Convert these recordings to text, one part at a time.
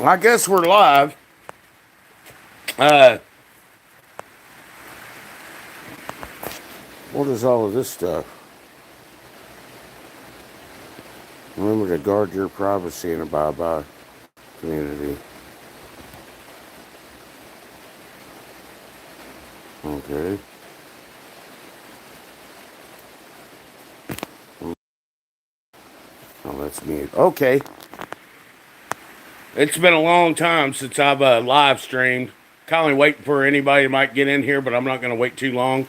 I guess we're live. Uh, what is all of this stuff? Remember to guard your privacy and abide by community. Okay. Oh, that's mute. Okay. It's been a long time since I've live streamed. Kind of waiting for anybody that might get in here, but I'm not going to wait too long.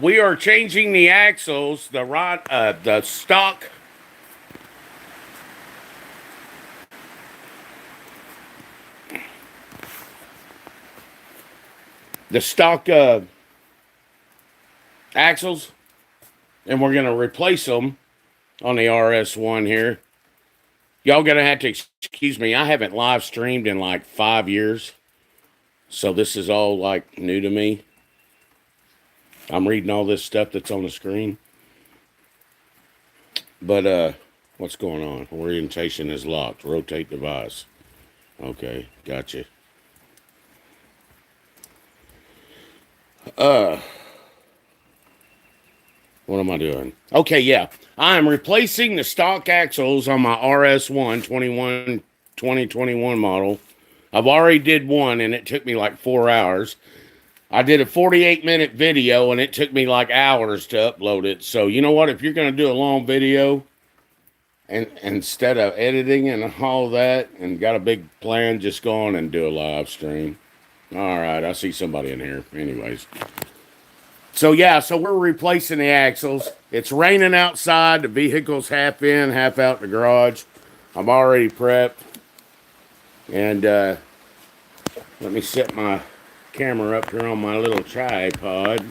We are changing the axles, the stock axles, and we're going to replace them on the RS1 here. Y'all gonna have to excuse me. I haven't live streamed in like 5 years, so this is all like new to me. I'm reading all this stuff that's on the screen. But what's going on? Orientation is locked. Rotate device. Okay, gotcha. What am I doing? Okay, yeah. I am replacing the stock axles on my RS1 2021 model. I've already did one and it took me like 4 hours. I did a 48-minute video and it took me like hours to upload it. So you know what? If you're going to do a long video and instead of editing and all that and got a big plan, just go on and do a live stream. All right, I see somebody in here. Anyways. So yeah, so we're replacing the axles. It's raining outside. The vehicle's half in, half out the garage. I'm already prepped. And let me set my camera up here on my little tripod.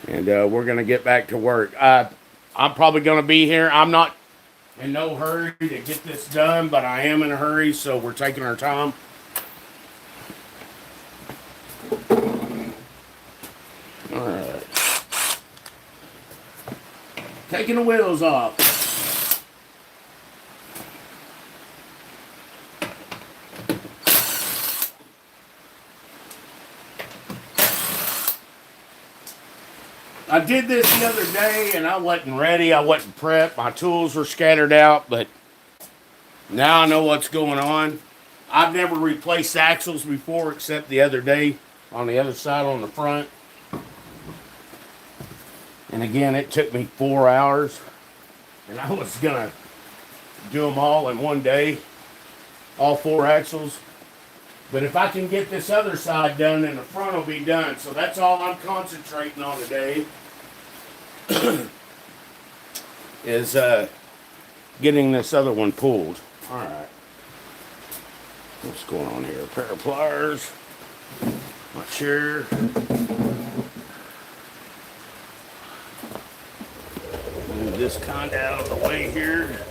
And we're going to get back to work. I'm probably going to be here. I'm not in no hurry to get this done, but I am in a hurry, so we're taking our time. All right. Taking the wheels off. I did this the other day and I wasn't ready. I wasn't prepped. My tools were scattered out, but now I know what's going on. I've never replaced axles before except the other day on the other side on the front. And again, it took me 4 hours. And I was going to do them all in one day, all 4 axles. But if I can get this other side done, then the front will be done. So that's all I'm concentrating on today. Is getting this other one pulled. All right. What's going on here? A pair of pliers. My chair. Move this kind of out of the way here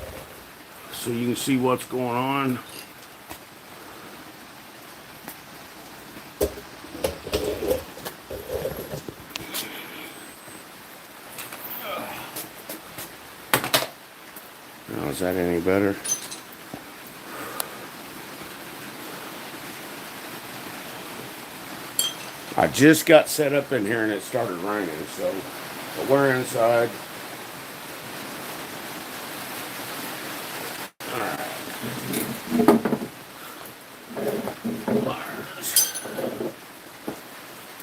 so you can see what's going on. Now, is that any better? I just got set up in here and it started raining, so but we're inside.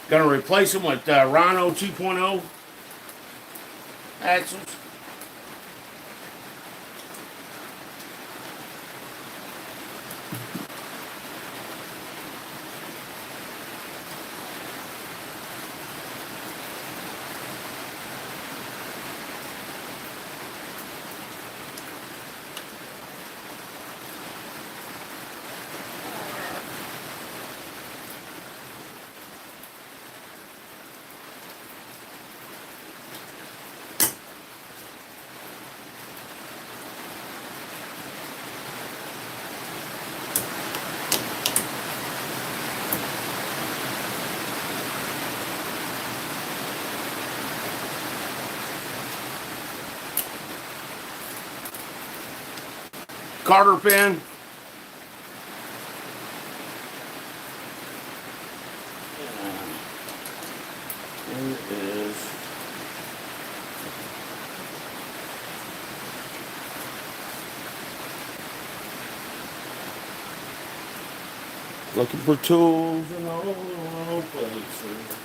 Gonna replace them with Rhino 2.0 axles. Carter pin. There it is. Looking for tools in all places.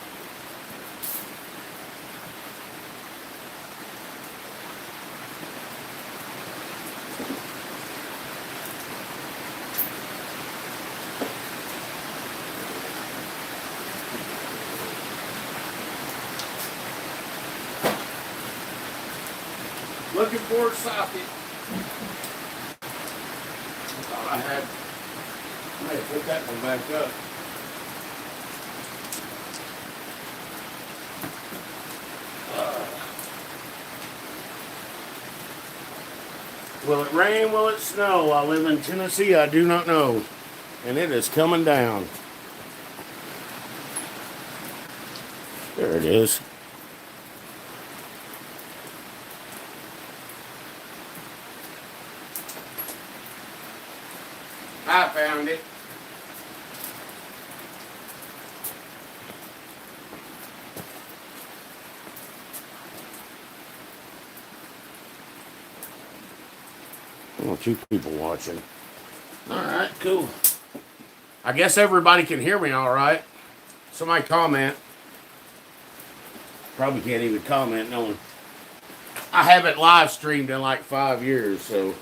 Looking for a socket. Thought I had. I may have put that one back up. Will it rain? Will it snow? I live in Tennessee. I do not know. And it is coming down. There it is. I found it. Oh, two people watching. All right, cool. I guess everybody can hear me all right. Somebody comment. Probably can't even comment knowing I haven't live streamed in like 5 years, so.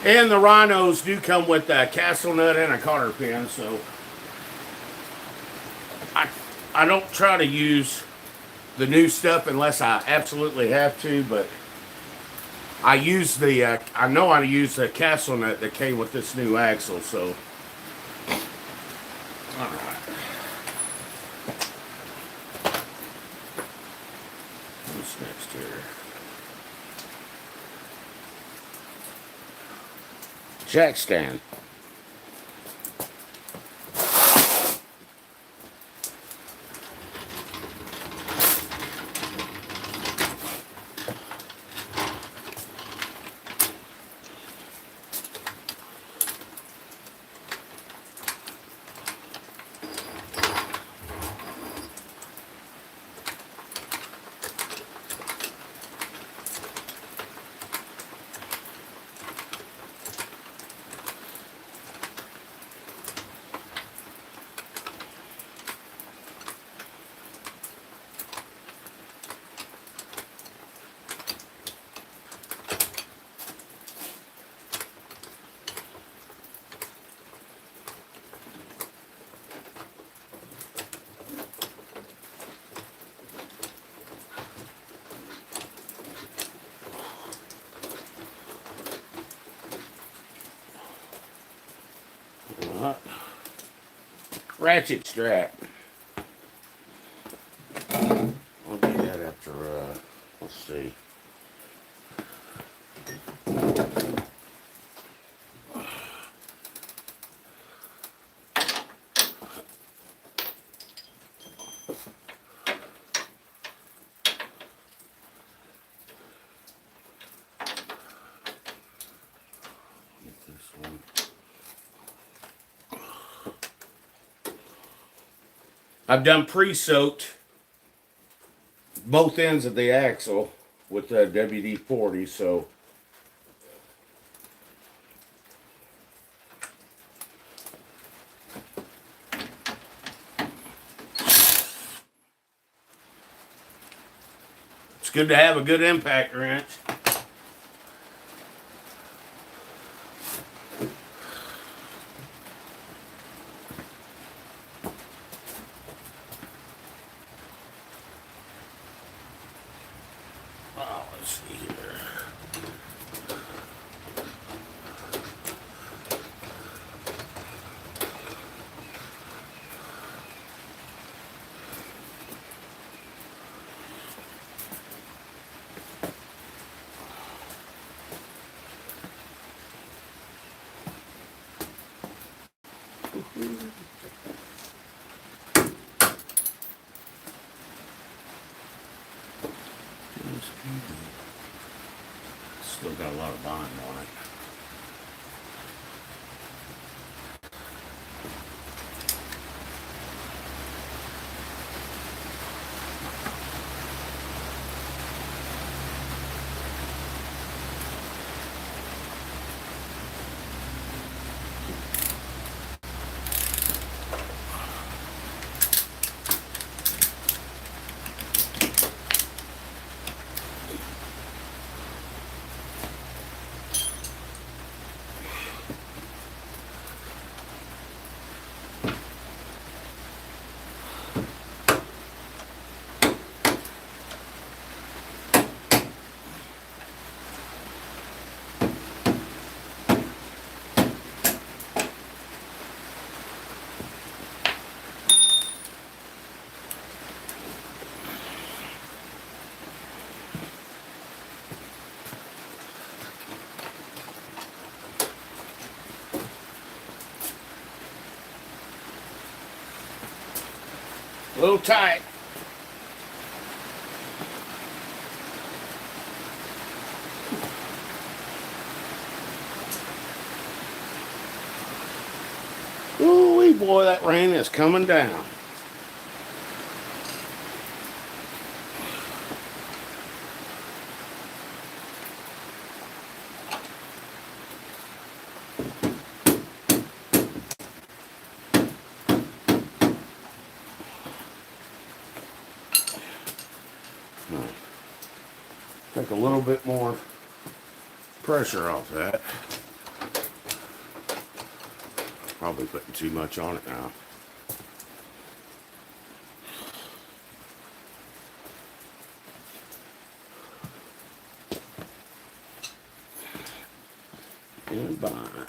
And the Rhinos do come with a castle nut and a cotter pin, so I don't try to use the new stuff unless I absolutely have to, but I use the I know how to use the castle nut that came with this new axle, so all right. What's next here? Jack stand. Ratchet strap. I'll do that after, let's see. Get this one. I've done pre-soaked both ends of the axle with the WD-40, so it's good to have a good impact wrench. Let's see here. Still got a lot of bond on it. A little tight. Ooh, boy, that rain is coming down. Take a little bit more pressure off that. Probably putting too much on it now. In bind.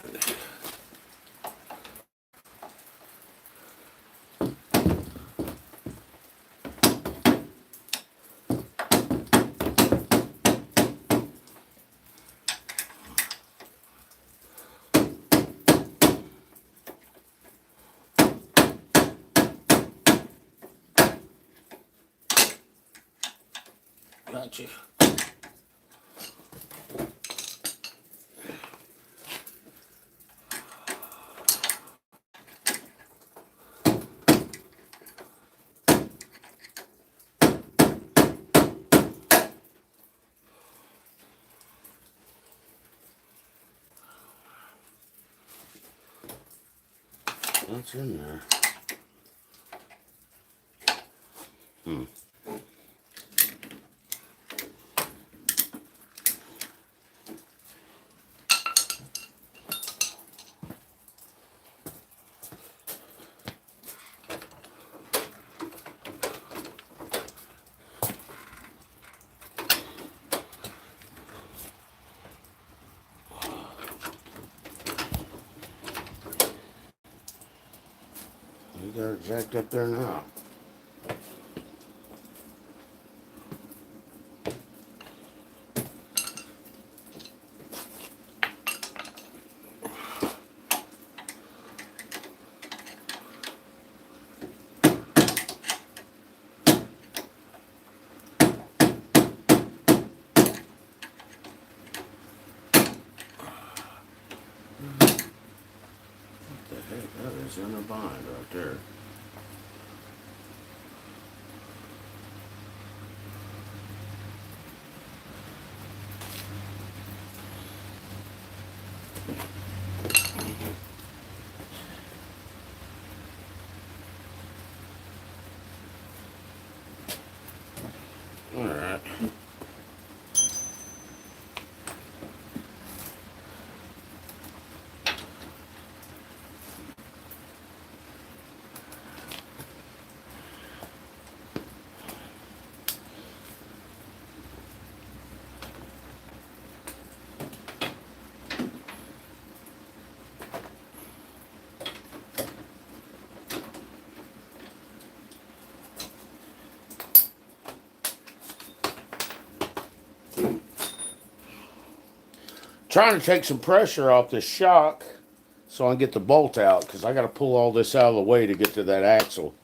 Gotcha. What's in there? You got it jacked up there now. What the heck? That is in a bind right there. All right. Trying to take some pressure off the shock so I can get the bolt out, because I got to pull all this out of the way to get to that axle.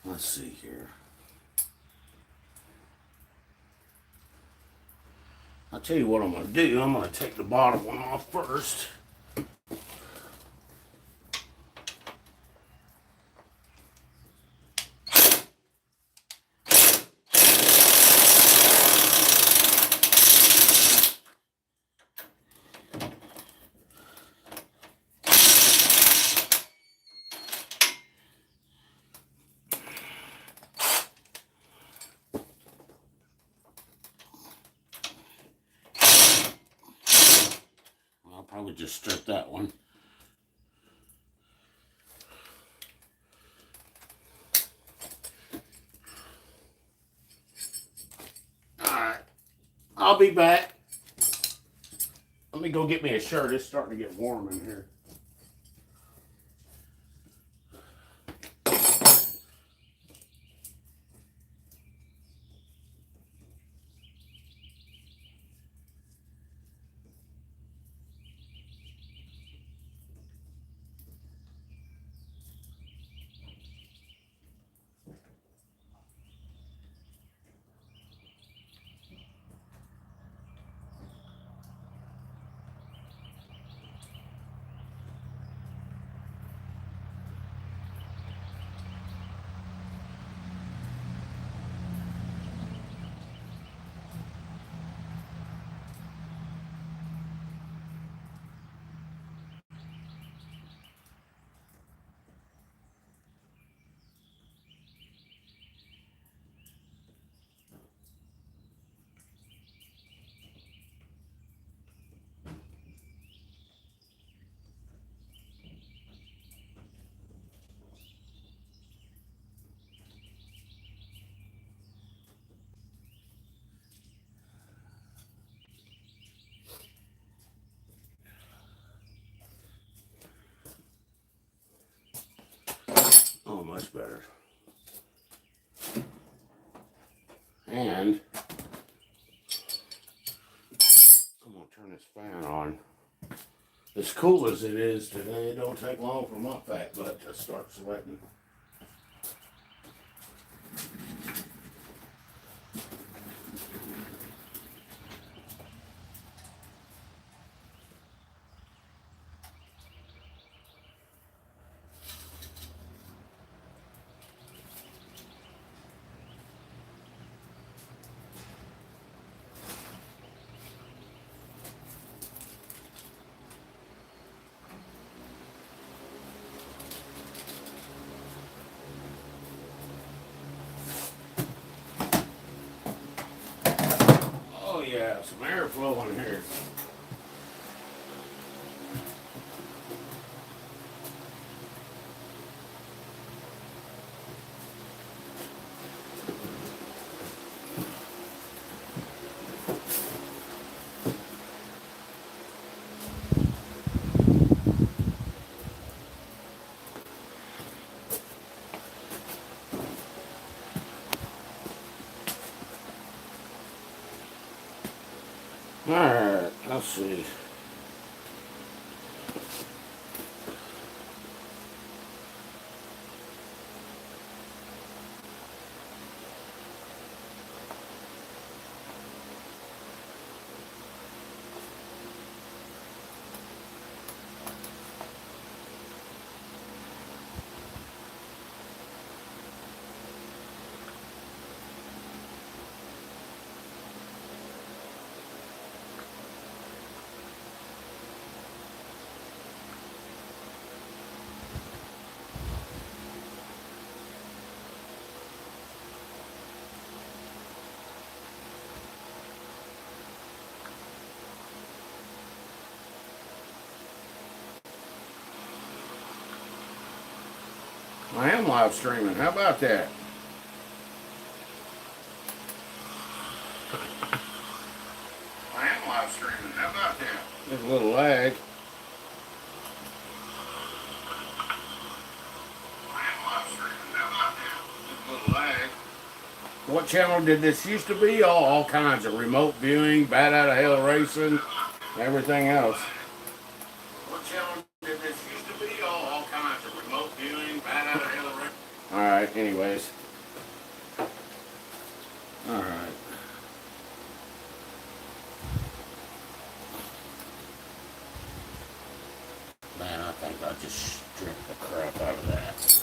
Let's see here. I'll tell you what I'm going to do. I'm going to take the bottom one off first. I'll probably just strip that one. Alright, I'll be back. Let me go get me a shirt. It's starting to get warm in here. Oh, much better. And I'm going to turn this fan on. As cool as it is today, it don't take long for my fat butt to start sweating. Oh yeah, some airflow in here. Alright, let's see. I am live streaming. How about that? I am live streaming. How about that? There's a little lag. I am live streaming. How about that? There's a little lag. What channel did this used to be? Oh, all kinds of remote viewing, Bat Out of Hell Racing, everything else. What channel did this used to be? Oh, all kinds of remote viewing, Bat Out of Hell Racing. Alright, anyways. Alright. Man, I think I just stripped the crap out of that.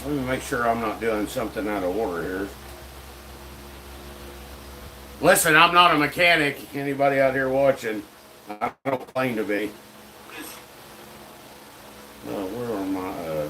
Let me make sure I'm not doing something out of order here. Listen, I'm not a mechanic. Anybody out here watching, I don't claim to be. Where are my...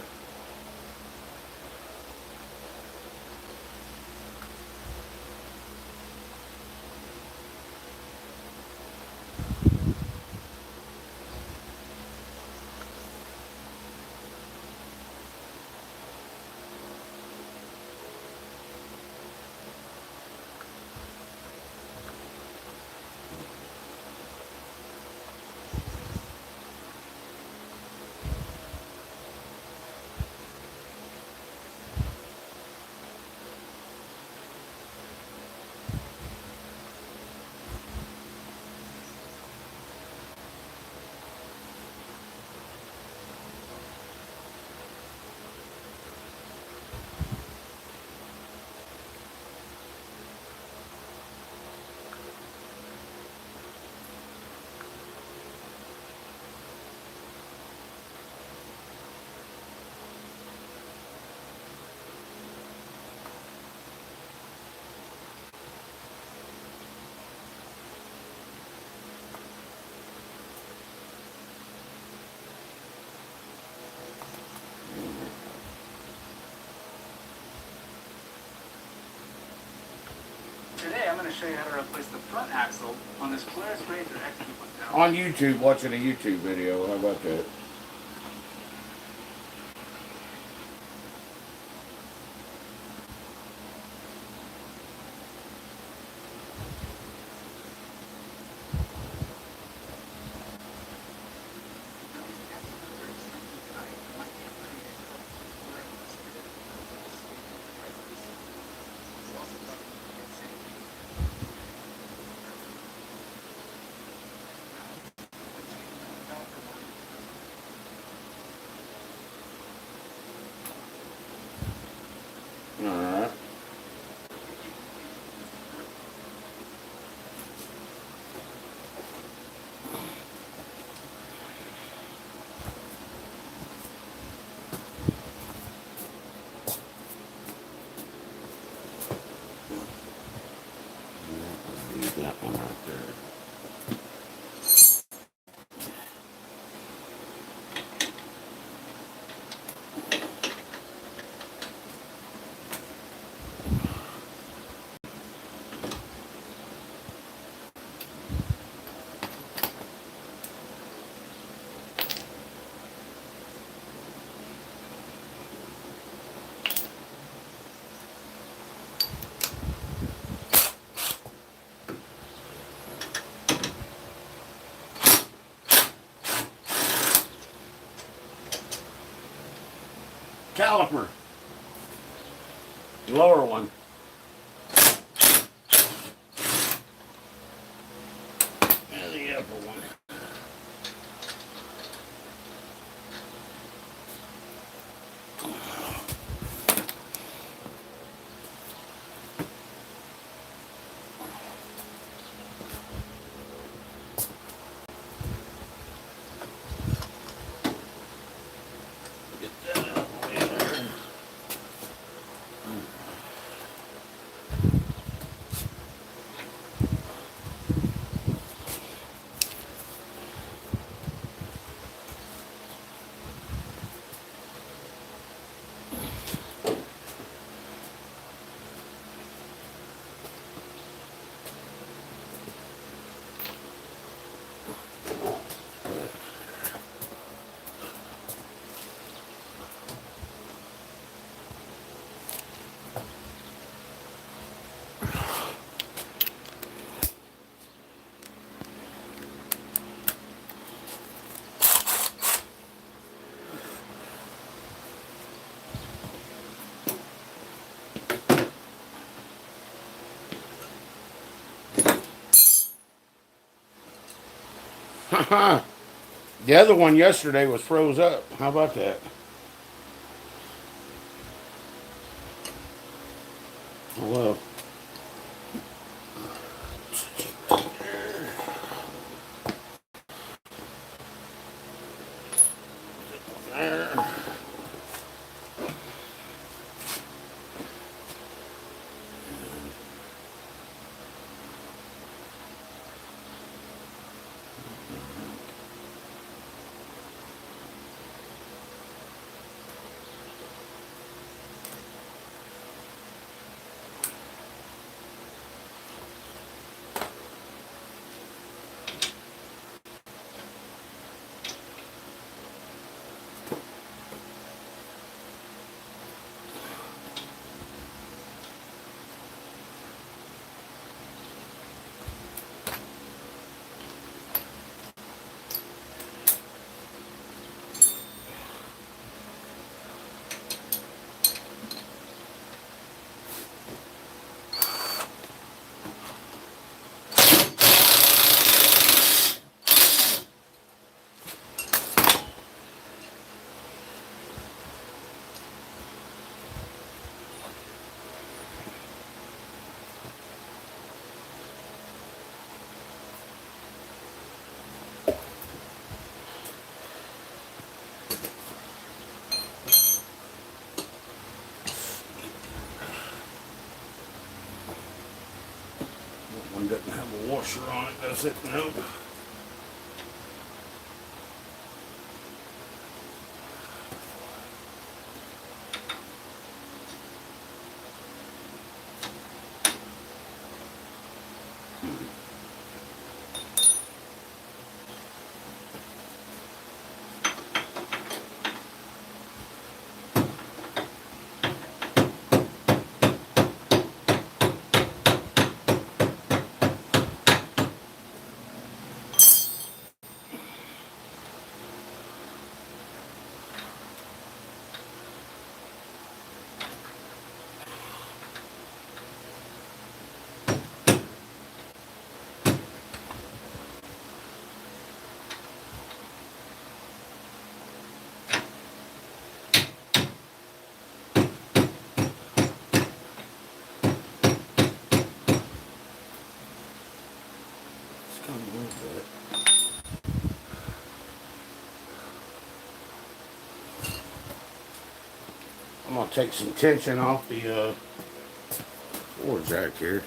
show you how to replace the front axle on this Polaris Ranger XT1000. On YouTube, watching a YouTube video. How about that? Alright. Leave that one right there. Caliper. Lower one. And the upper one. Get that out of the way there. The other one yesterday was froze up. How about that? Well, there. That one doesn't have a washer on it, does it? No. come a little bit. I'm gonna take some tension off the floor jack here.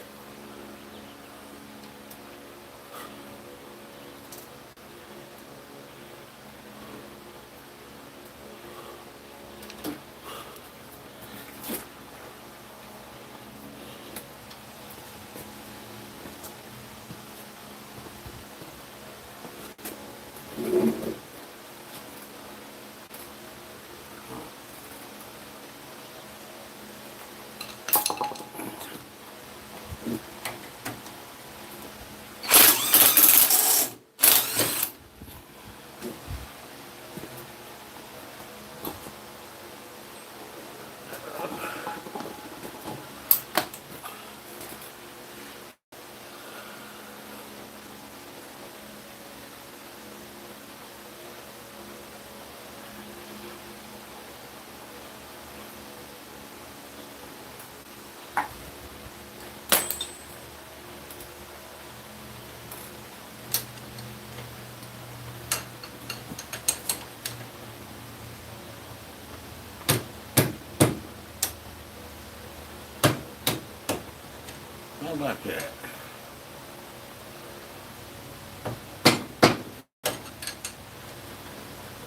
How about that?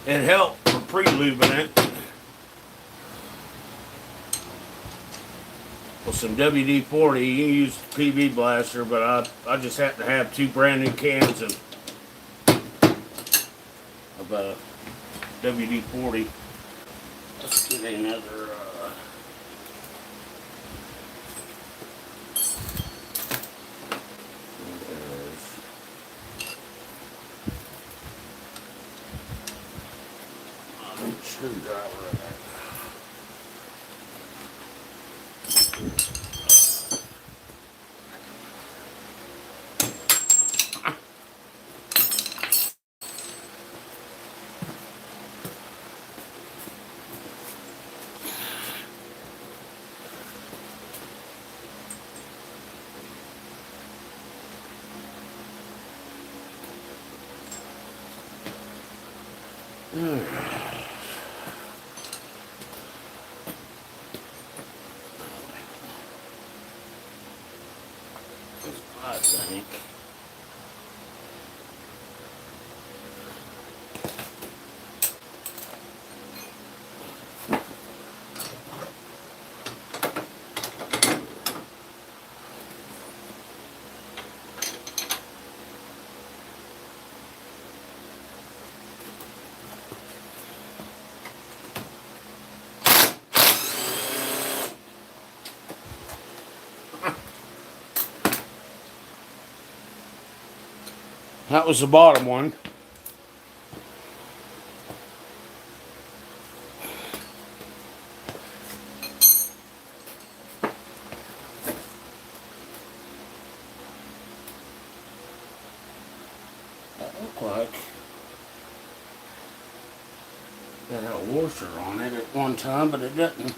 It helped for pre-lubing it with some WD-40. You can use PB Blaster, but I just happen to have 2 brand new cans of WD-40. Let's get another. Screwdriver. I think. That was the bottom one. That looked like it had a washer on it at one time, but it didn't.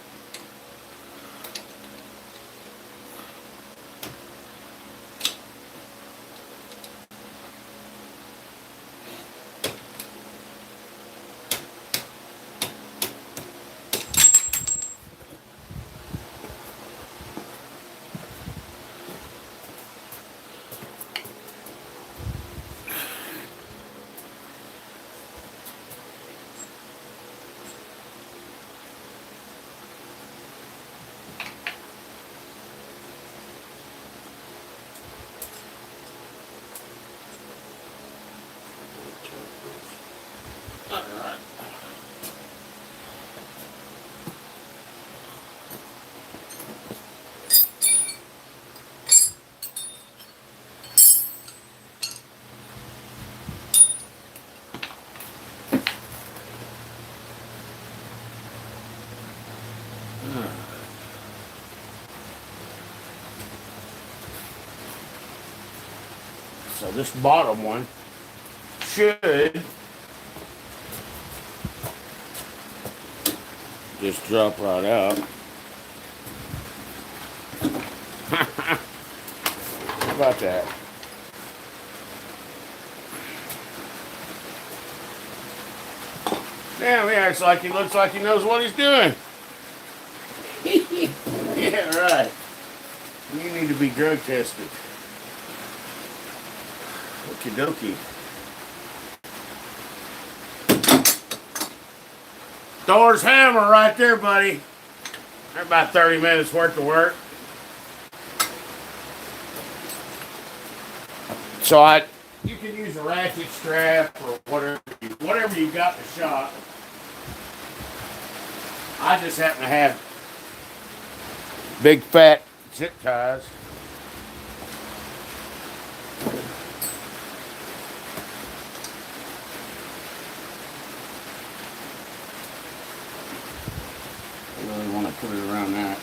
So this bottom one should just drop right out. How about that? Damn, he acts like he looks like he knows what he's doing. Yeah, right. You need to be drug tested. Okie dokie. Thor's hammer right there, buddy. They're about 30 minutes worth of work. So you can use a ratchet strap or whatever you got in the shop. I just happen to have big fat zip ties. I really want to put it around that.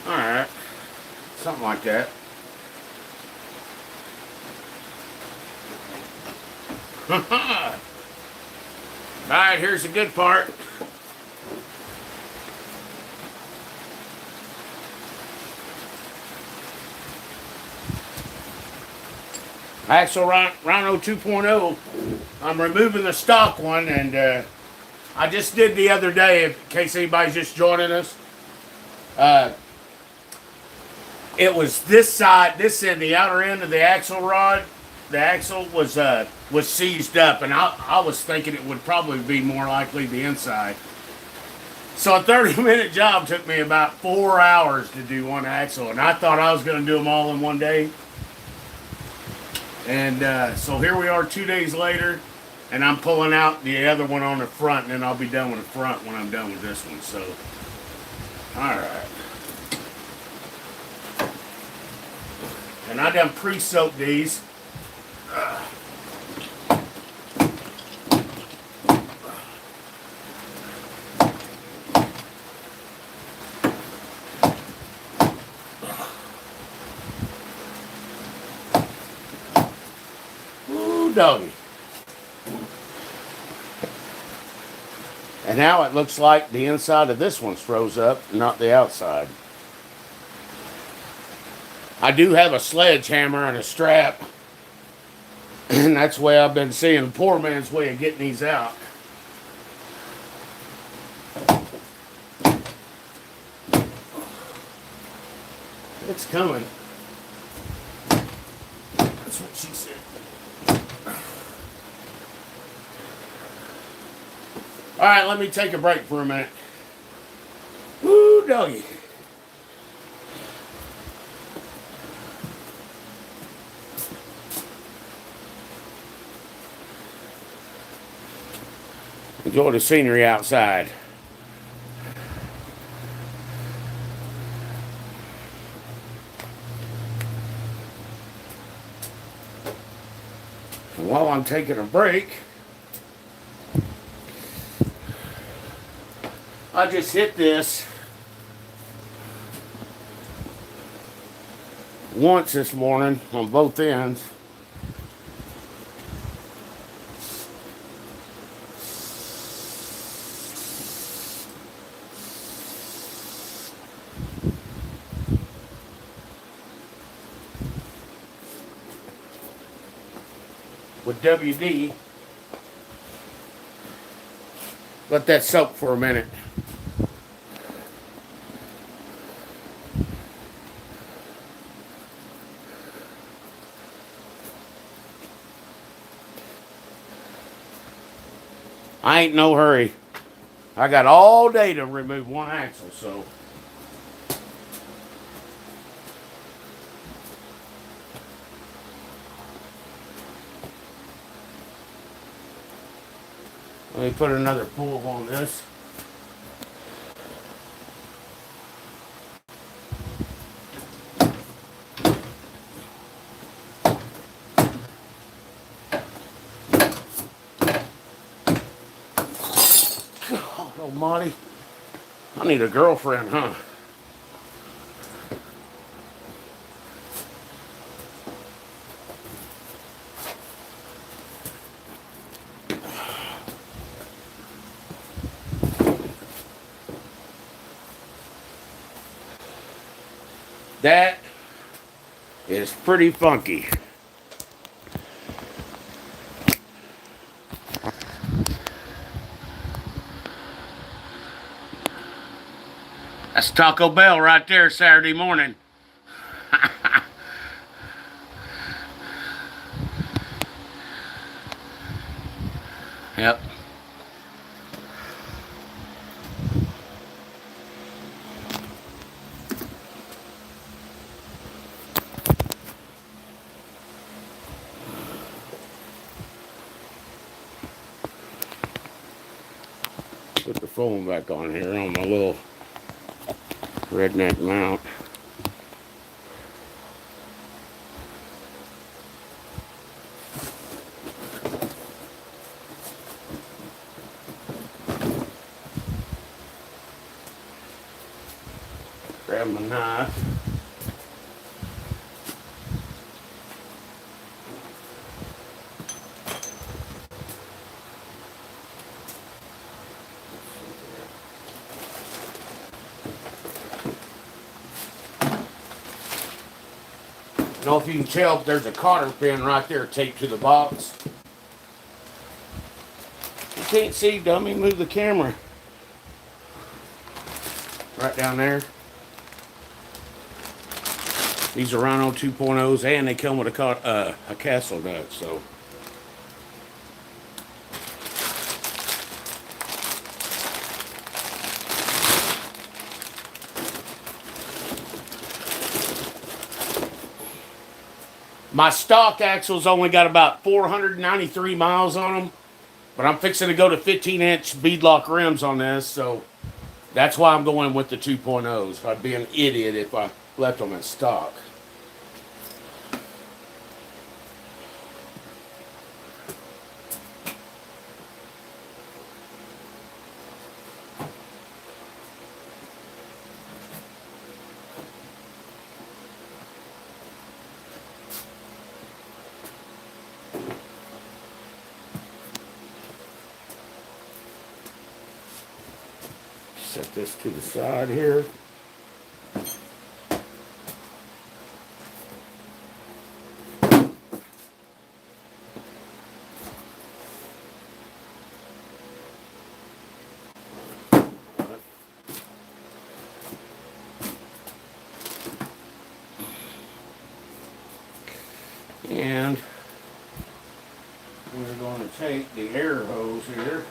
Alright, something like that. Alright, here's the good part. Axle Rhino 2.0. I'm removing the stock one, and I just did the other day, in case anybody's just joining us. It was this side, this end, the outer end of the axle rod. The axle was seized up, and I was thinking it would probably be more likely the inside. So a 30-minute job took me about 4 hours to do one axle, and I thought I was going to do them all in one day. And so here we are 2 days later, and I'm pulling out the other one on the front, and then I'll be done with the front when I'm done with this one. So, all right. And I done pre-soaked these. Ooh, doggy. And now it looks like the inside of this one's froze up, not the outside. I do have a sledgehammer and a strap, and that's the way I've been seeing the poor man's way of getting these out. It's coming. That's what she said. All right, let me take a break for a minute. Woo, doggy. Enjoy the scenery outside. And while I'm taking a break, I just hit this once this morning on both ends. With WD. Let that soak for a minute. I ain't no hurry. I got all day to remove one axle, so. Let me put another pull on this. God almighty. I need a girlfriend, huh? That is pretty funky. That's Taco Bell right there Saturday morning. Yep. Put the phone back on here on my little redneck mount. Grab my knife. I don't know if you can tell, but there's a cotter pin right there taped to the box. You can't see, dummy. Move the camera. Right down there. These are Rhino 2.0s, and they come with a castle nut, so. My stock axle's only got about 493 miles on them, but I'm fixing to go to 15-inch beadlock rims on this, so that's why I'm going with the 2.0s. I'd be an idiot if I left them at stock. Set this to the side here. And we're going to take the air hose here.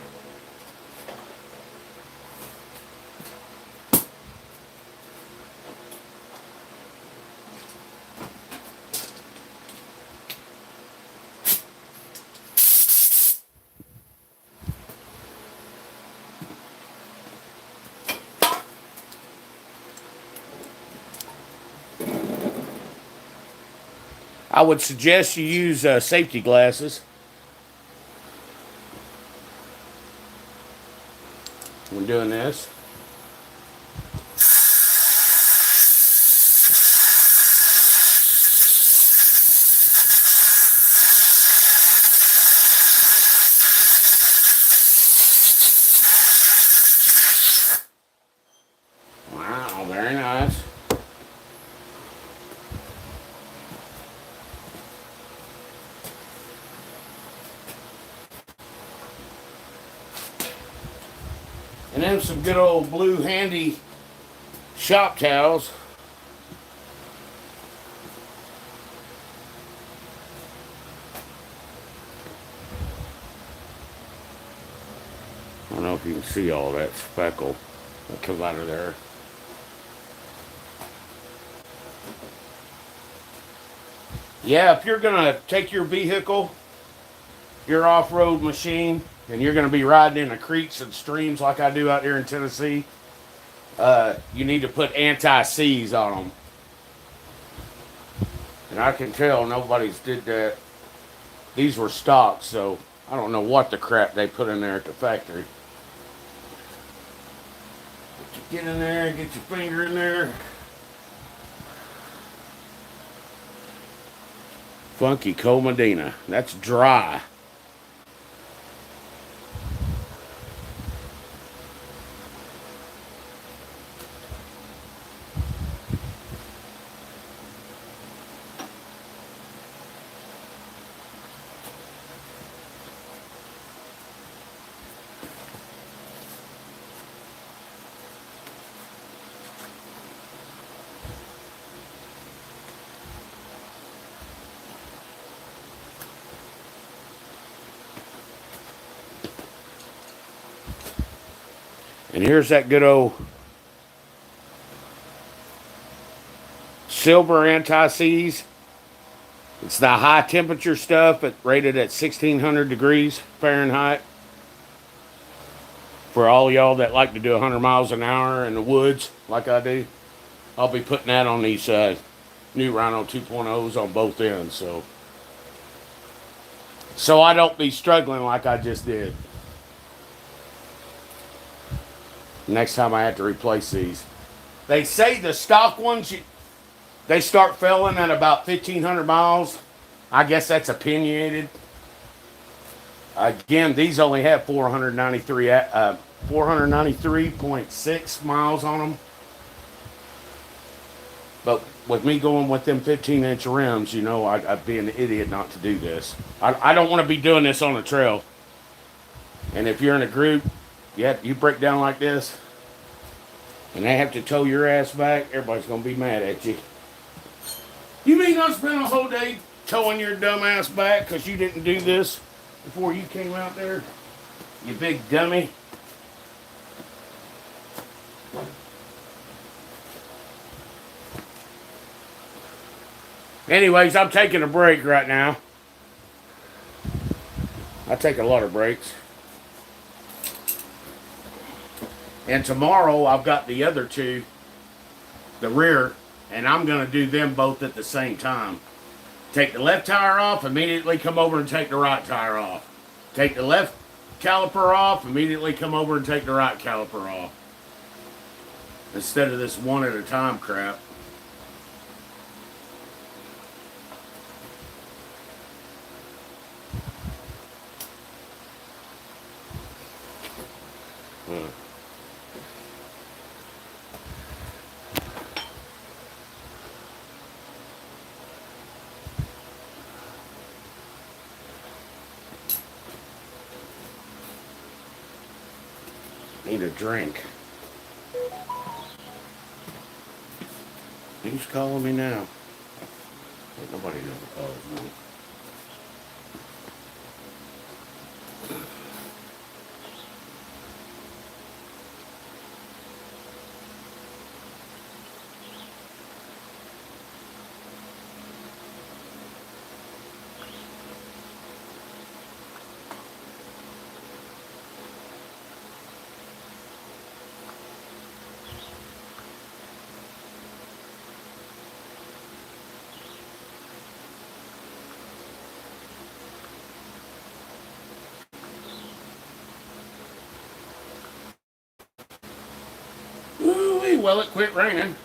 I would suggest you use safety glasses when doing this. Wow, very nice. And then some good old blue handy shop towels. I don't know if you can see all that speckle that comes out of there. Yeah, if you're gonna take your vehicle, your off-road machine, and you're going to be riding in the creeks and streams like I do out here in Tennessee, you need to put anti-seize on them. And I can tell nobody's did that. These were stock, so I don't know what the crap they put in there at the factory. Get in there, get your finger in there. Funky Coal Medina. That's dry. And here's that good old silver anti-seize. It's the high temperature stuff. It's rated at 1600 degrees Fahrenheit. For all y'all that like to do 100 miles an hour in the woods like I do, I'll be putting that on these new Rhino 2.0s on both ends. So I don't be struggling like I just did. Next time I have to replace these. They say the stock ones, they start failing at about 1,500 miles. I guess that's opinionated. Again, these only have 493.6 miles on them. But with me going with them 15-inch rims, you know, I'd be an idiot not to do this. I don't want to be doing this on a trail. And if you're in a group, you break down like this, and they have to tow your ass back, everybody's going to be mad at you. You mean I spent a whole day towing your dumb ass back because you didn't do this before you came out there? You big dummy. Anyways, I'm taking a break right now. I take a lot of breaks. And tomorrow I've got the other two, the rear, and I'm going to do them both at the same time. Take the left tire off, immediately come over and take the right tire off. Take the left caliper off, immediately come over and take the right caliper off. Instead of this one at a time crap. Need a drink. Who's calling me now? Ain't nobody ever calls me. Ooh, well, it quit raining.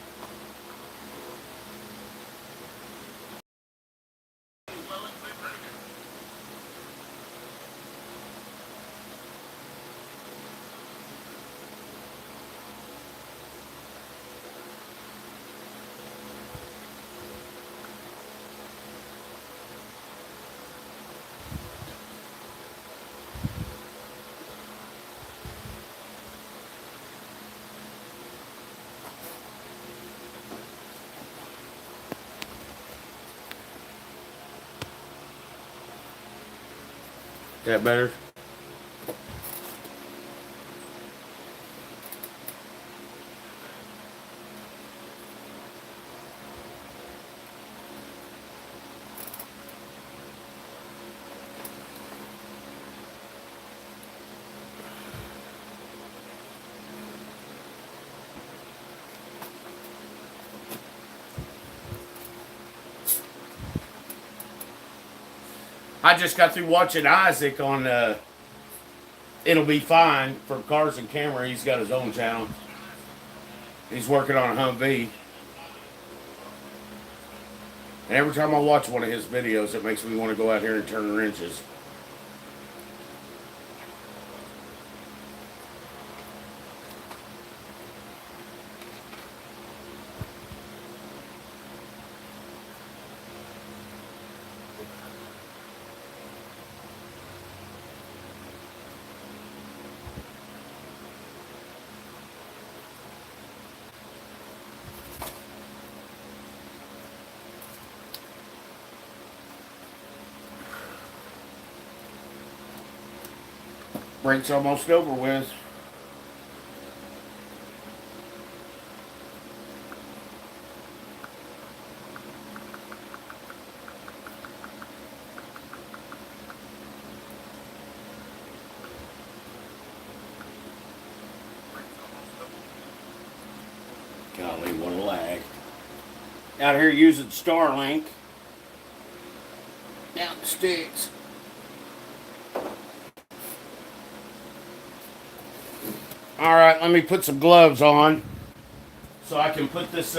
That better? I just got through watching Isaac on It'll Be Fine for Cars and Camera. He's got his own channel. He's working on a Humvee. And every time I watch one of his videos, it makes me want to go out here and turn wrenches. Break's almost over with. Golly, what a lag. Out here using Starlink. Down the sticks. Alright, let me put some gloves on so I can put this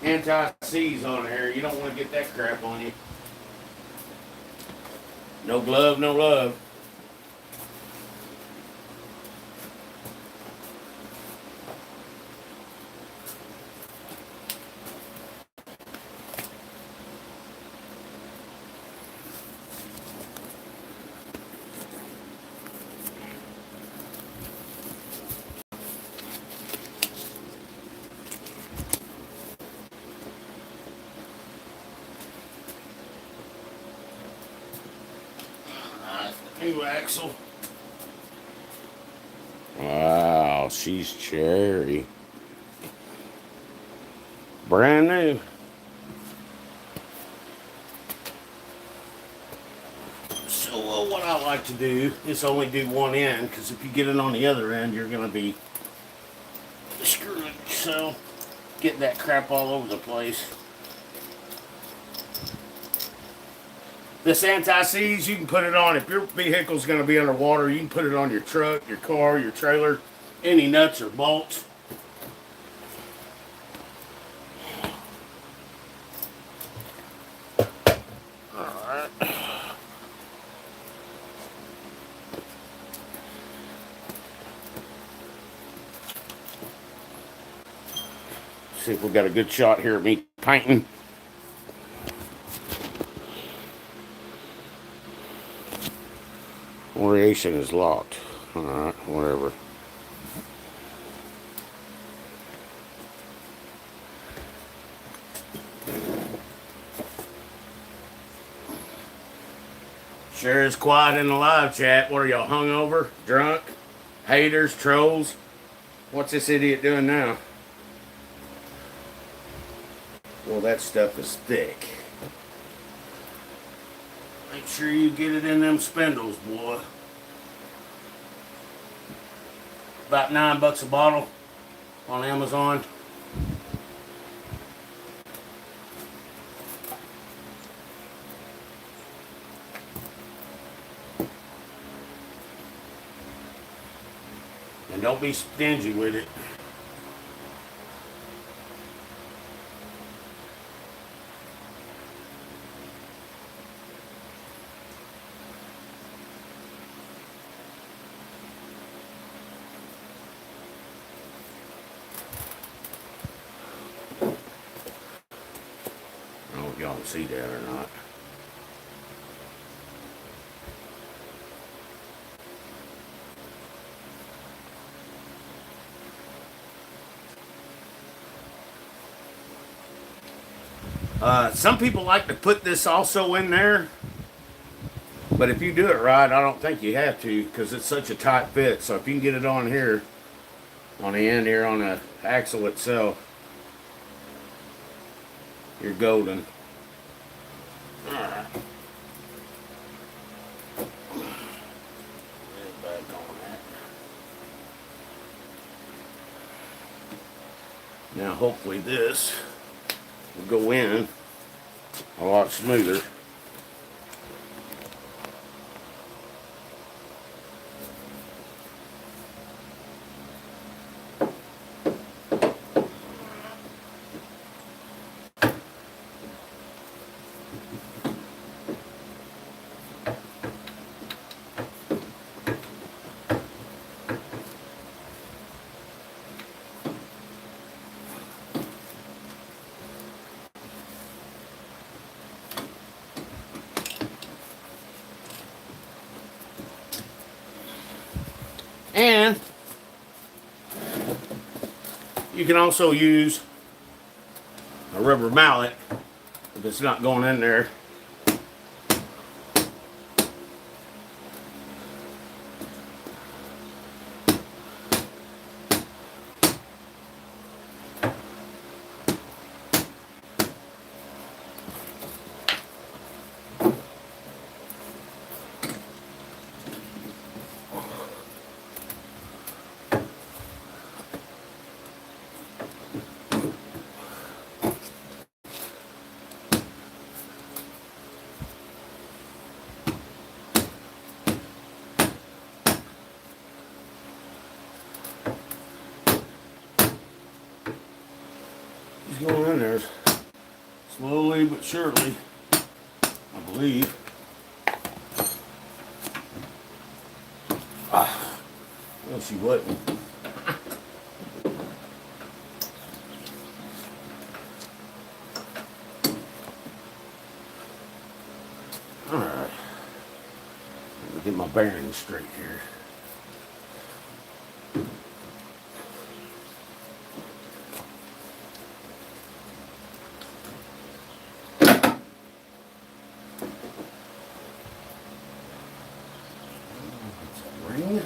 anti-seize on here. You don't want to get that crap on you. No glove, no love. New axle. Wow, she's cherry. Brand new. So what I like to do is only do one end, because if you get it on the other end, you're going to be screwed. So get that crap all over the place. This anti-seize, you can put it on if your vehicle's going to be underwater. You can put it on your truck, your car, your trailer, any nuts or bolts. Alright. See if we got a good shot here of me painting. Orientation is locked. Alright, whatever. Sure is quiet in the live chat. What are y'all, hungover? Drunk? Haters? Trolls? What's this idiot doing now? Well, that stuff is thick. Make sure you get it in them spindles, boy. About $9 a bottle on Amazon. And don't be stingy with it. I don't know if y'all can see that or not. Some people like to put this also in there, but if you do it right, I don't think you have to, because it's such a tight fit. So if you can get it on here, on the end here, on the axle itself, you're golden. Alright. Now hopefully this will go in a lot smoother. And you can also use a rubber mallet if it's not going in there. He's going in there slowly but surely, I believe. Well, she wasn't. All right. Let me get my bearings straight here. Ring.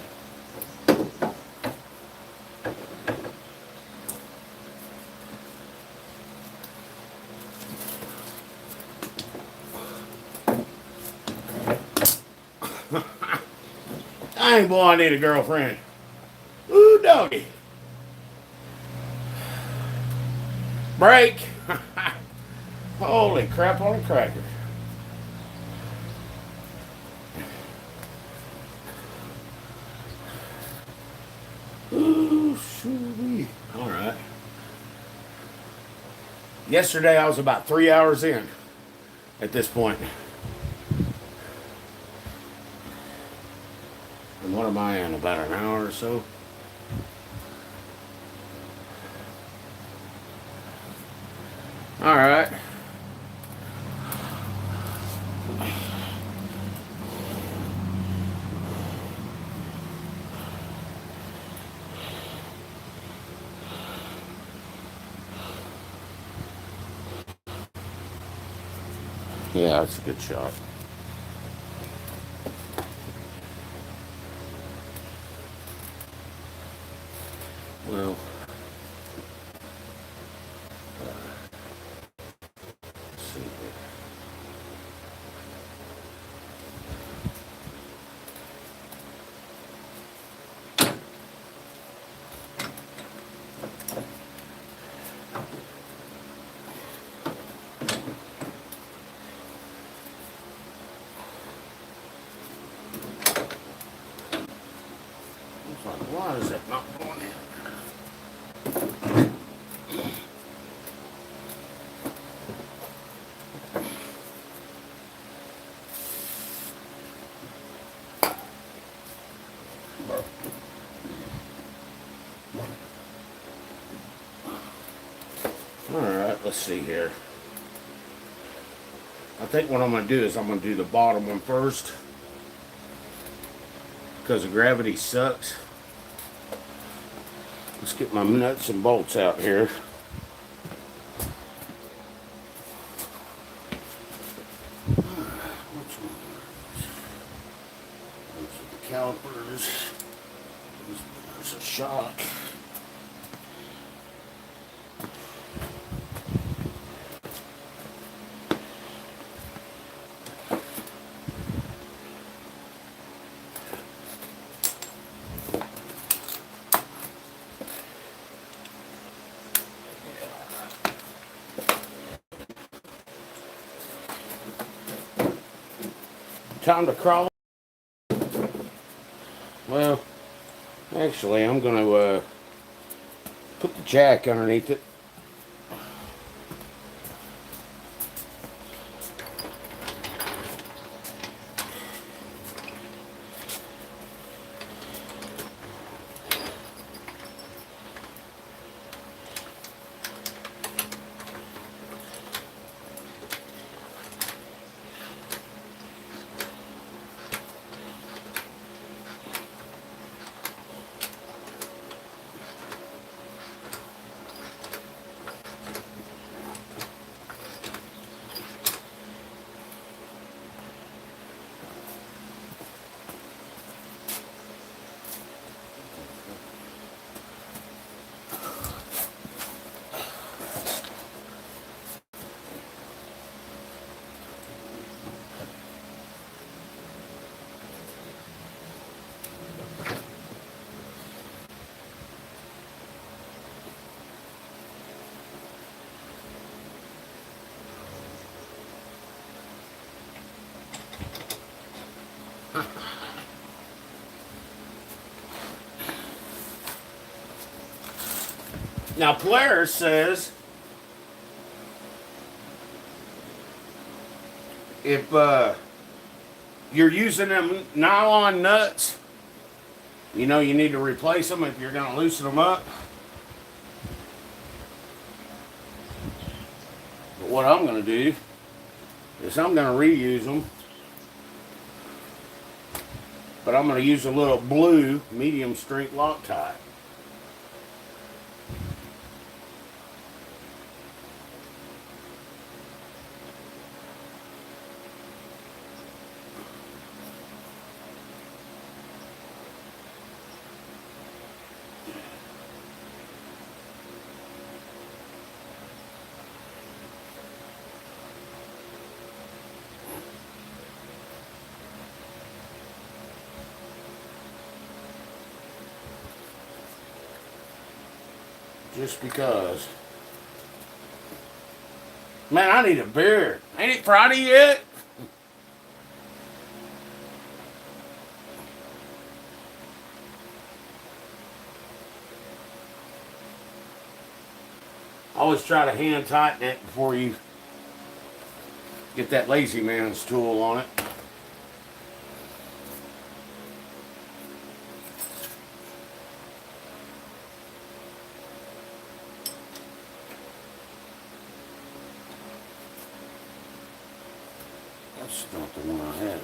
Dang, boy, I need a girlfriend. Ooh, doggy. Break. Holy crap on a cracker. Ooh, shoo-wee. All right. Yesterday I was about 3 hours in at this point. And what am I in? About an hour or so? All right. Yeah, that's a good shot. Well, let's see here. It's like, why is it not going in? All right, let's see here. I think what I'm going to do is I'm going to do the bottom one first because the gravity sucks. Let's get my nuts and bolts out here. The calipers. There's a shock. Time to crawl. Well, actually, I'm going to put the jack underneath it. Now, Polaris says if you're using them nylon nuts, you know you need to replace them if you're going to loosen them up. But what I'm going to do is I'm going to reuse them. But I'm going to use a little blue medium strength Loctite. Just because. Man, I need a beer. Ain't it Friday yet? Always try to hand tighten it before you get that lazy man's tool on it. That's not the one I had.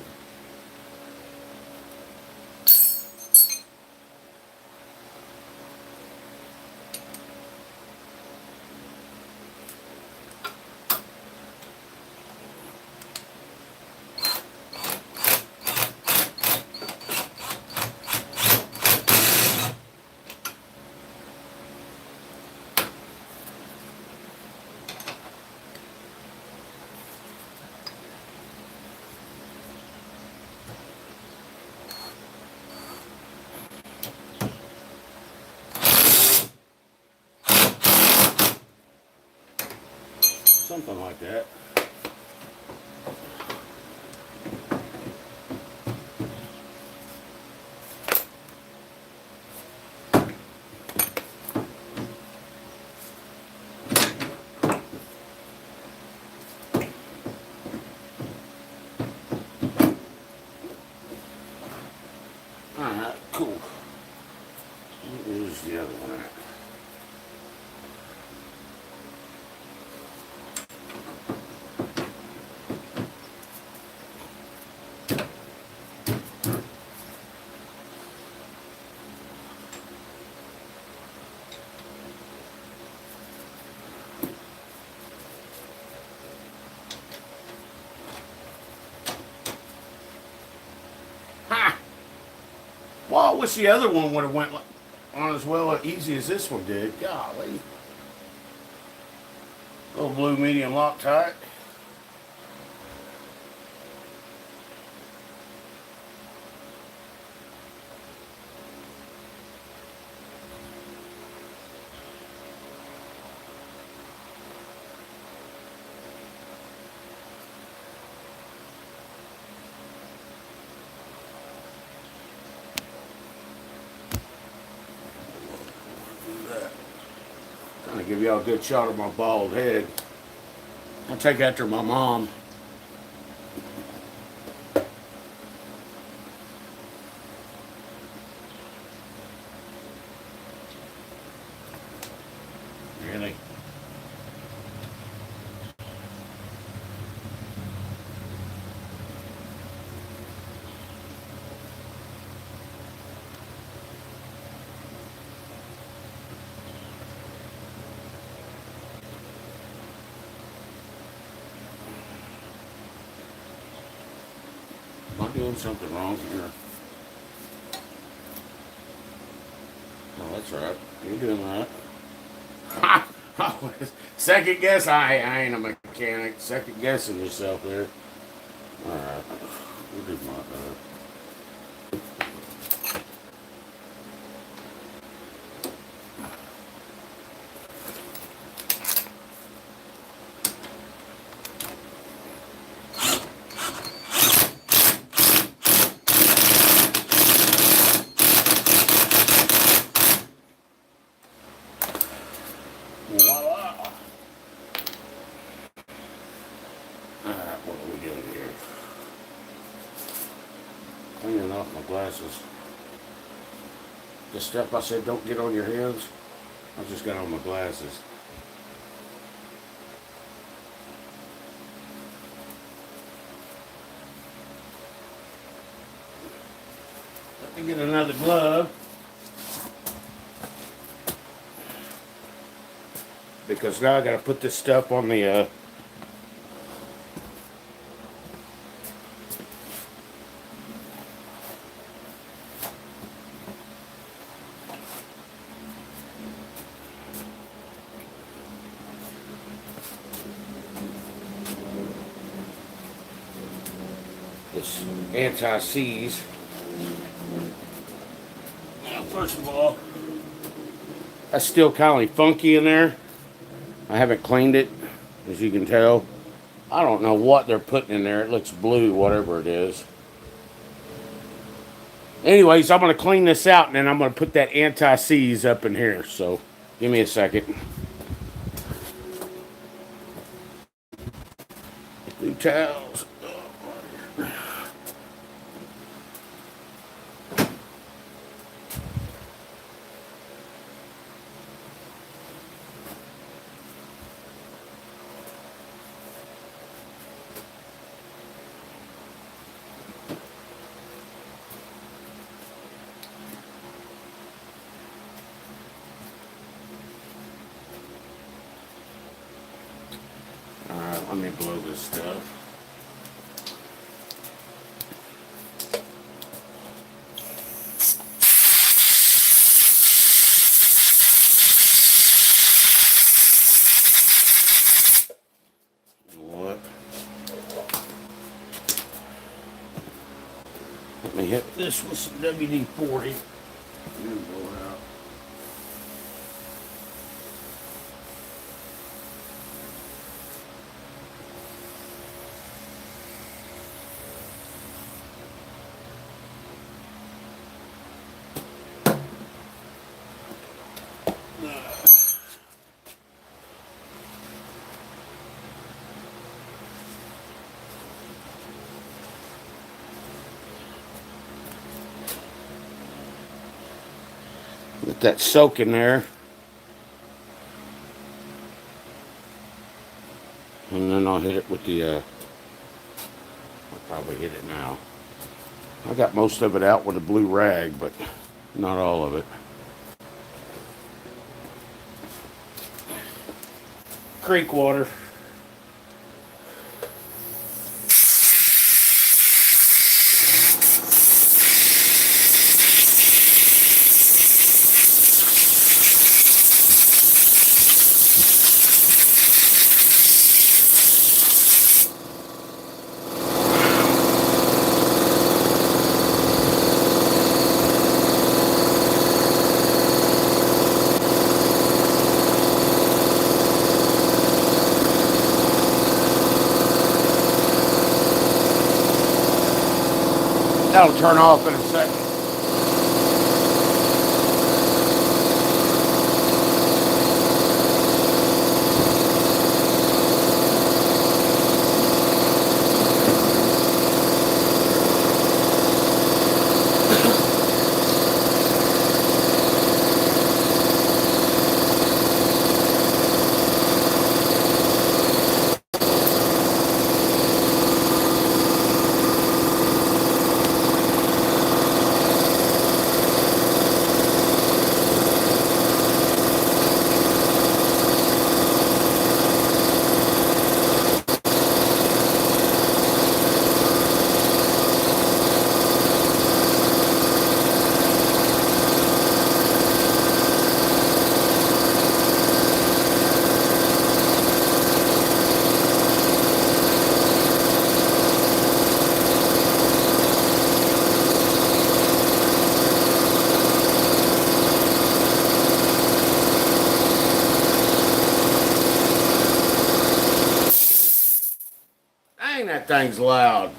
Something like that. Alright, cool. Where's the other one at? Ha! Well, I wish the other one would have went on as well easy as this one did. Golly. Little blue medium Loctite. y'all a good shot of my bald head. I'll take after my mom. Really? Am I doing something wrong here? Oh, that's right. You're doing that. Ha! Second guess, I ain't a mechanic. Second guessing yourself there. Alright. We'll do my voila! Alright, what are we doing here? Cleaning off my glasses. The stuff I said don't get on your hands, I just got on my glasses. Let me get another glove. Because now I gotta put this stuff on the this anti-seize. Now, first of all, that's still kind of funky in there. I haven't cleaned it, as you can tell. I don't know what they're putting in there. It looks blue, whatever it is. Anyways, I'm going to clean this out, and then I'm going to put that anti-seize up in here. So, give me a second. Blue towels. Alright, let me blow this stuff. What? Let me hit this with some WD-40. And blow it out. Let that soak in there. And then I'll hit it with the, I'll probably hit it now. I got most of it out with a blue rag, but not all of it. Creek water. That'll turn off in a second. Dang, that thing's loud.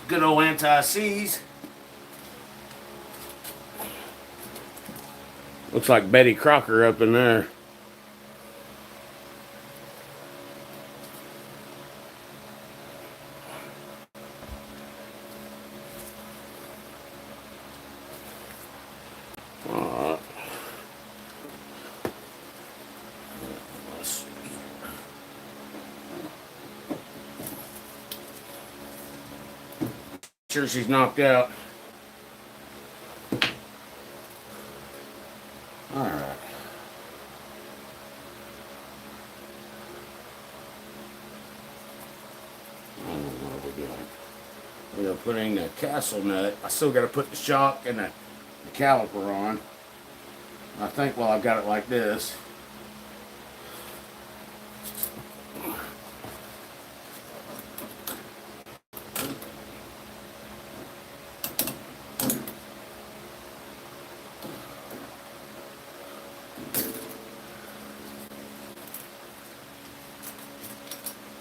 Good old anti-seize. Looks like Betty Crocker up in there. Alright. Let's see. Sure she's knocked out. Alright. I don't know what we're doing. We're going to put in the castle nut. I still got to put the shock and the caliper on. I think, well, I've got it like this.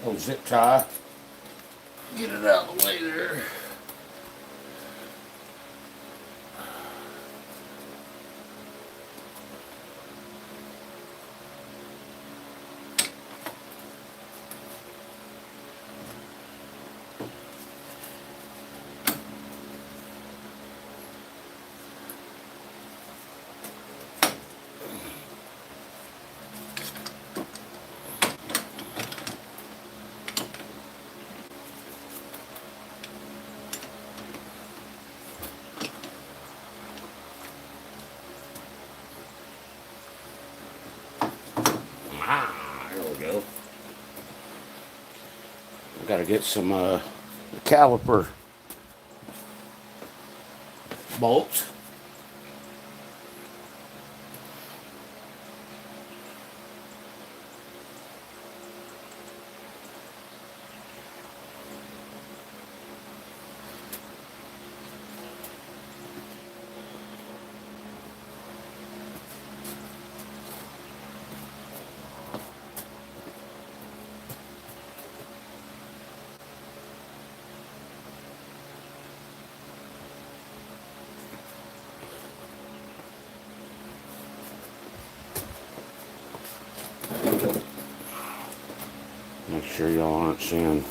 Oh, zip tie. Get it out of the way there. There we go. Got to get some caliper bolts. Make sure y'all aren't seeing.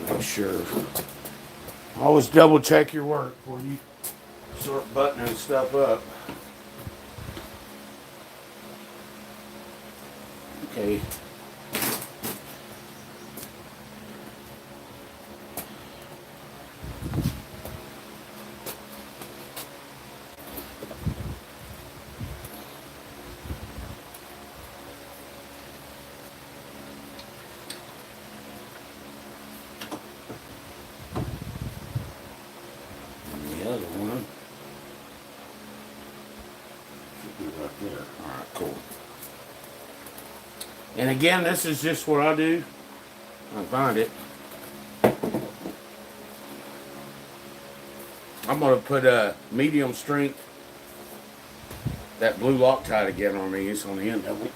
Make sure. Always double check your work before you start buttoning stuff up. Okay. The other one should be right there. All right, cool. And again, this is just what I do. I find it. I'm gonna put a medium strength, that blue Loctite again on these on the end of it.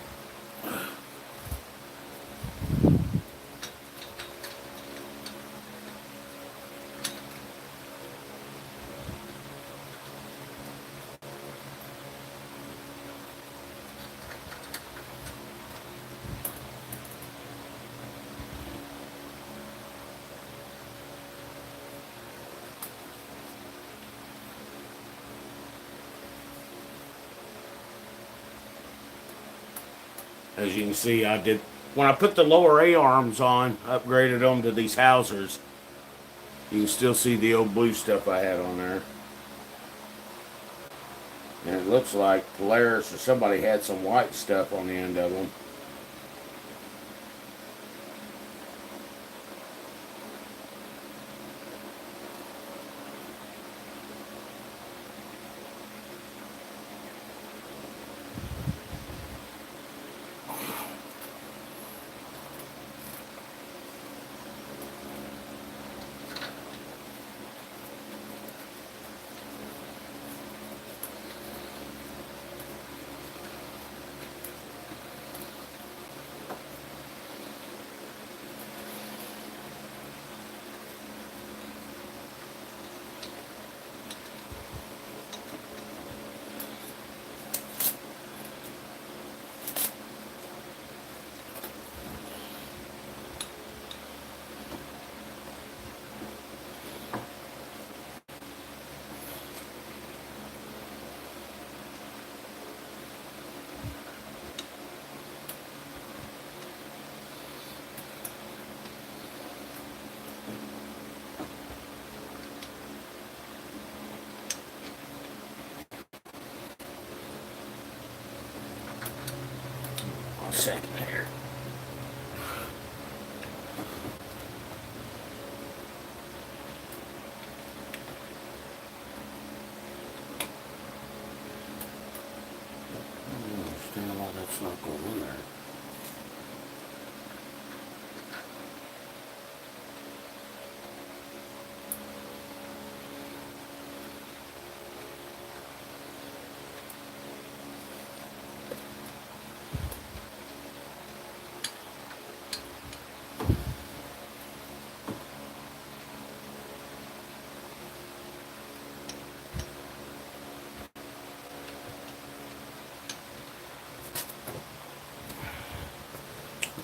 As you can see, I did, when I put the lower A-arms on, upgraded them to these housers. You can still see the old blue stuff I had on there. And it looks like Polaris or somebody had some white stuff on the end of them. One second here. I don't understand why that's not going in there.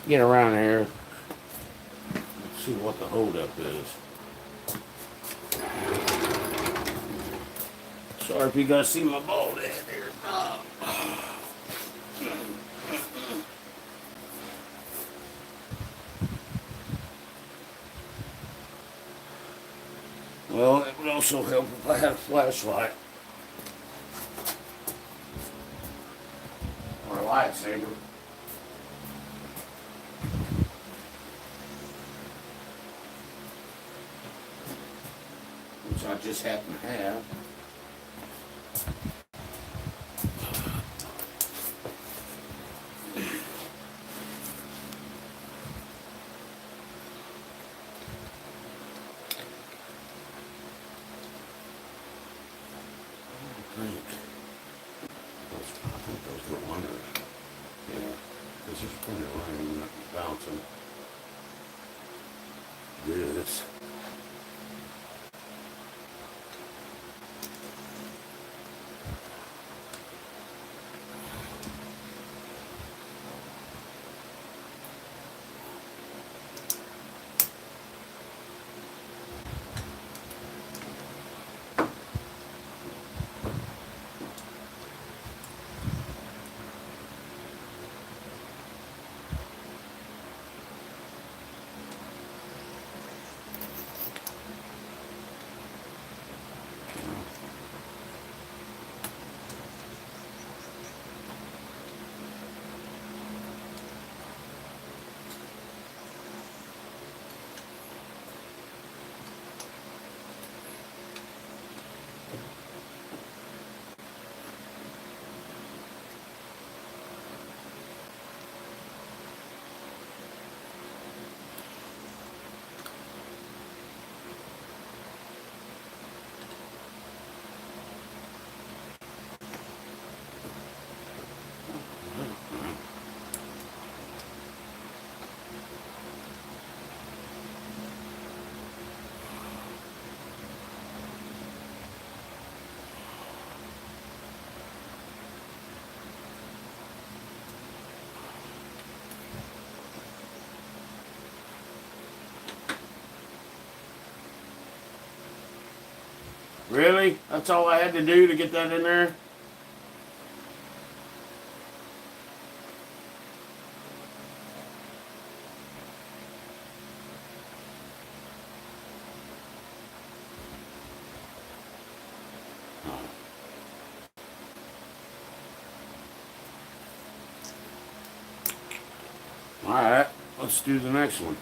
Get around here. Let's see what the holdup is. Sorry if you guys see my bald head here. Well, it would also help if I had a flashlight. Or a lightsaber. Which I just happen to have. I think those were runners. Yeah, because there's plenty of rain bouncing. This. Really? That's all I had to do to get that in there? Alright, let's do the next one.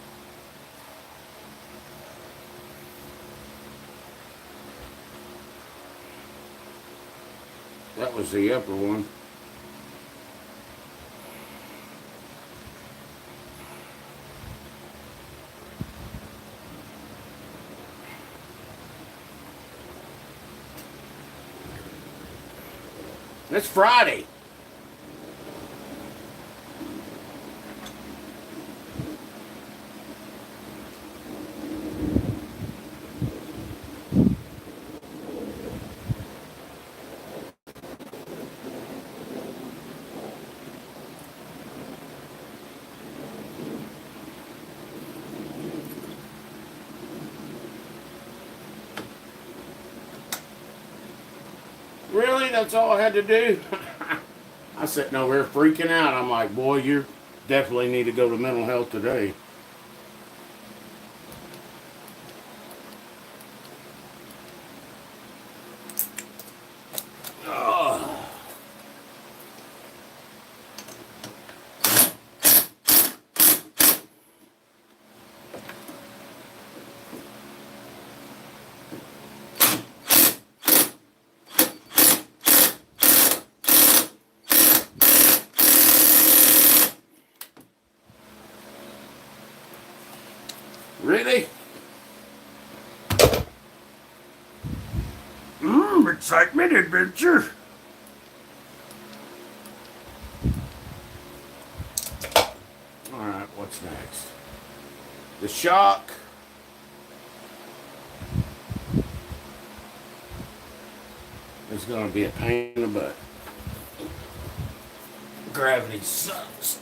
That was the upper one. It's Friday. Really? That's all I had to do? I was sitting over here freaking out. I'm like, boy, you definitely need to go to mental health today. Ugh. Really? Excitement, adventure. Alright, what's next? The shock. Is going to be a pain in the butt. Gravity sucks.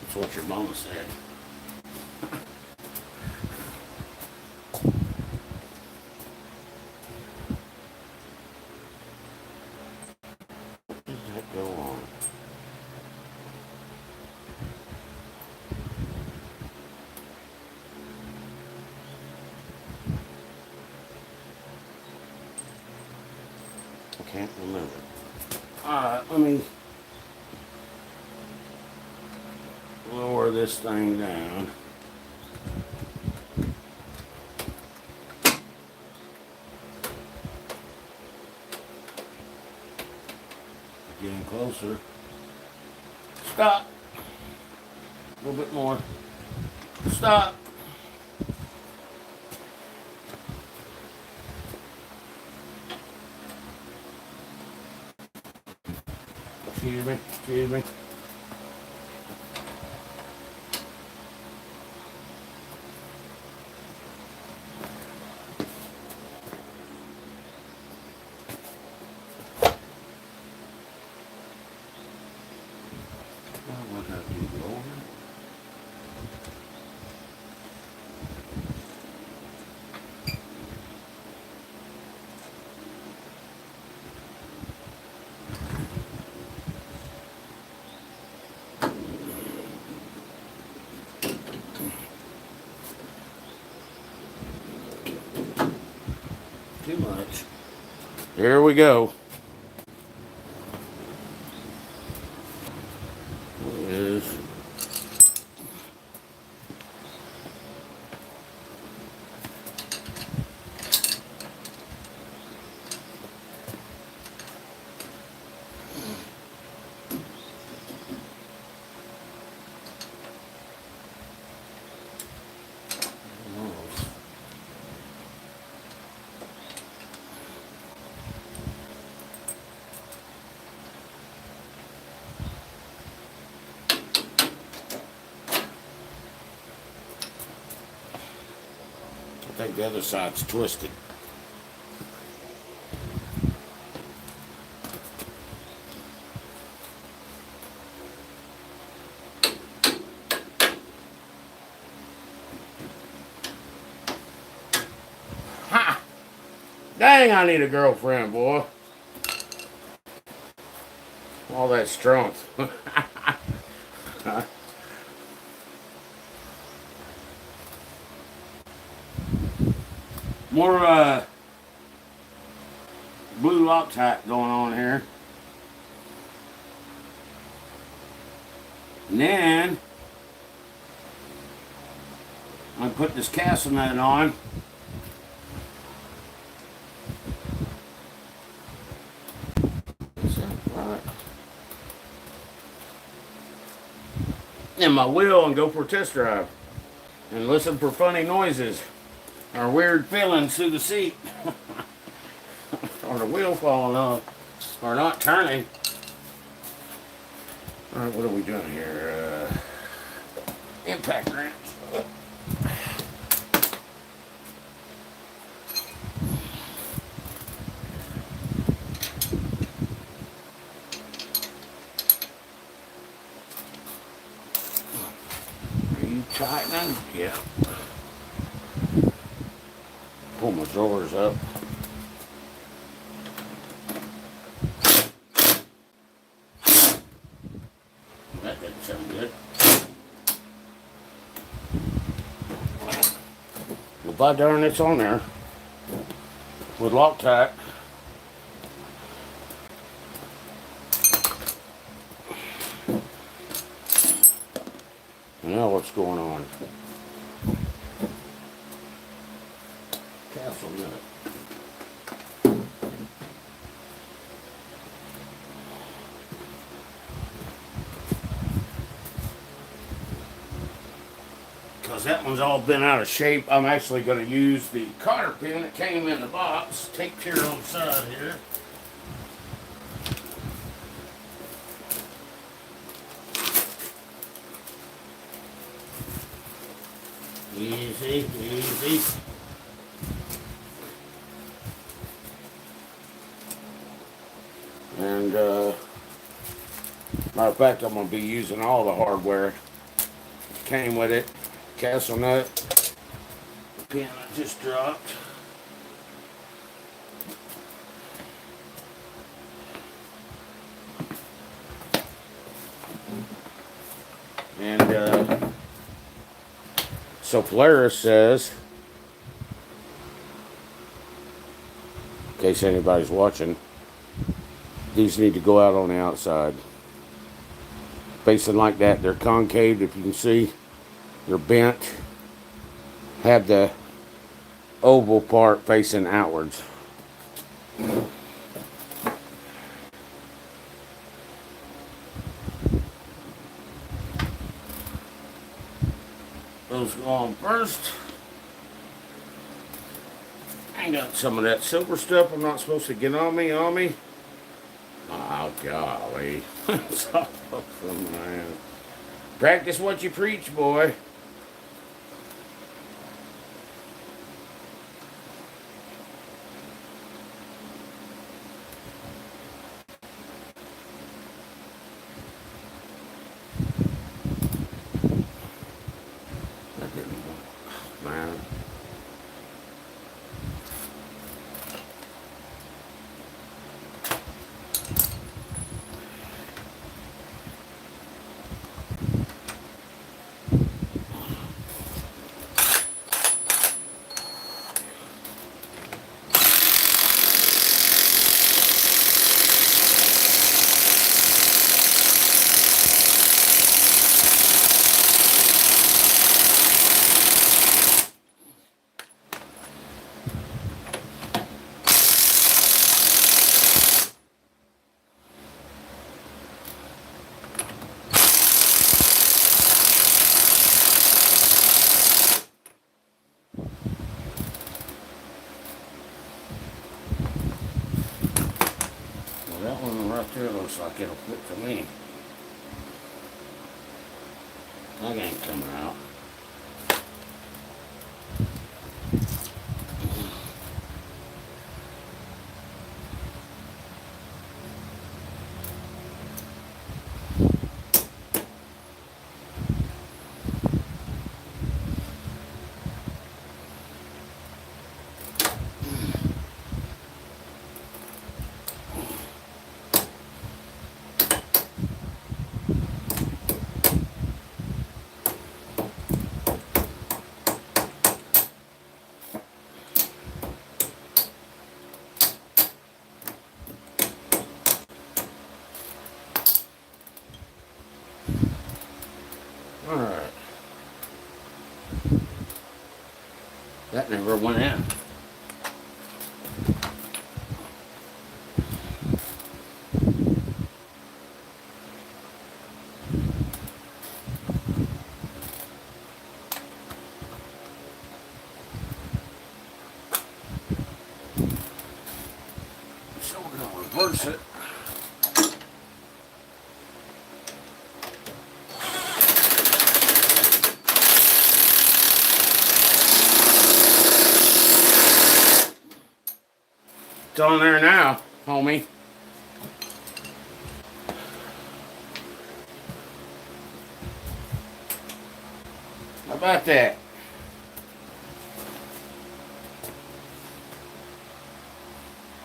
That's what your mama said. What does that go on? I can't remember. Alright, let me lower this thing down. Getting closer. Stop. A little bit more. Stop. Excuse me. Excuse me. What have you lower? much. Here we go. Is I think the other side's twisted. Ha! Dang, I need a girlfriend, boy. All that strength. More blue Loctite going on here. And then I put this castle nut on. Is that right? And my wheel and go for a test drive. And listen for funny noises or weird feelings through the seat. Or the wheel falling off. Or not turning. Alright, what are we doing here? Impact wrench. Are you tightening? Yeah. Pull my drawers up. That didn't sound good. Well, by darn, it's on there with Loctite. Now what's going on? Castle nut. Because that one's all been out of shape. I'm actually going to use the cotter pin that came in the box. Take care on the side here. Easy, easy. And, matter of fact, I'm going to be using all the hardware that came with it. Castle nut. Pin I just dropped. And, so Polaris says, in case anybody's watching, these need to go out on the outside. Facing like that, they're concave, if you can see. They're bent. Have the oval part facing outwards. Those go on first. I got some of that silver stuff I'm not supposed to get on me. Oh, golly. It's all from my hand. Practice what you preach, boy. That didn't work, man. That one right there looks like it'll fit to me. That ain't coming out. Alright. That never went in. So we're going to reverse it. It's on there now, homie. How about that?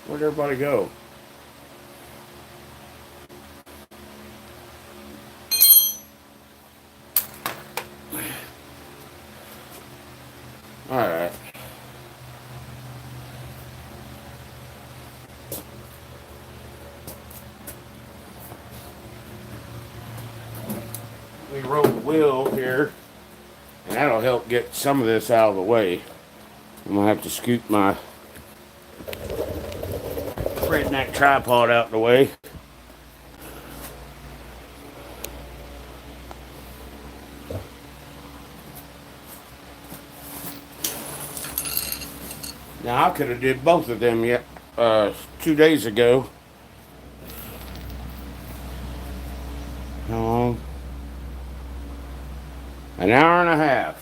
Where'd everybody go? Alright. We roll the wheel here, and that'll help get some of this out of the way. I'm gonna have to scoot my redneck tripod out the way. Now I could have did both of them yet 2 days ago. How long? An hour and a half.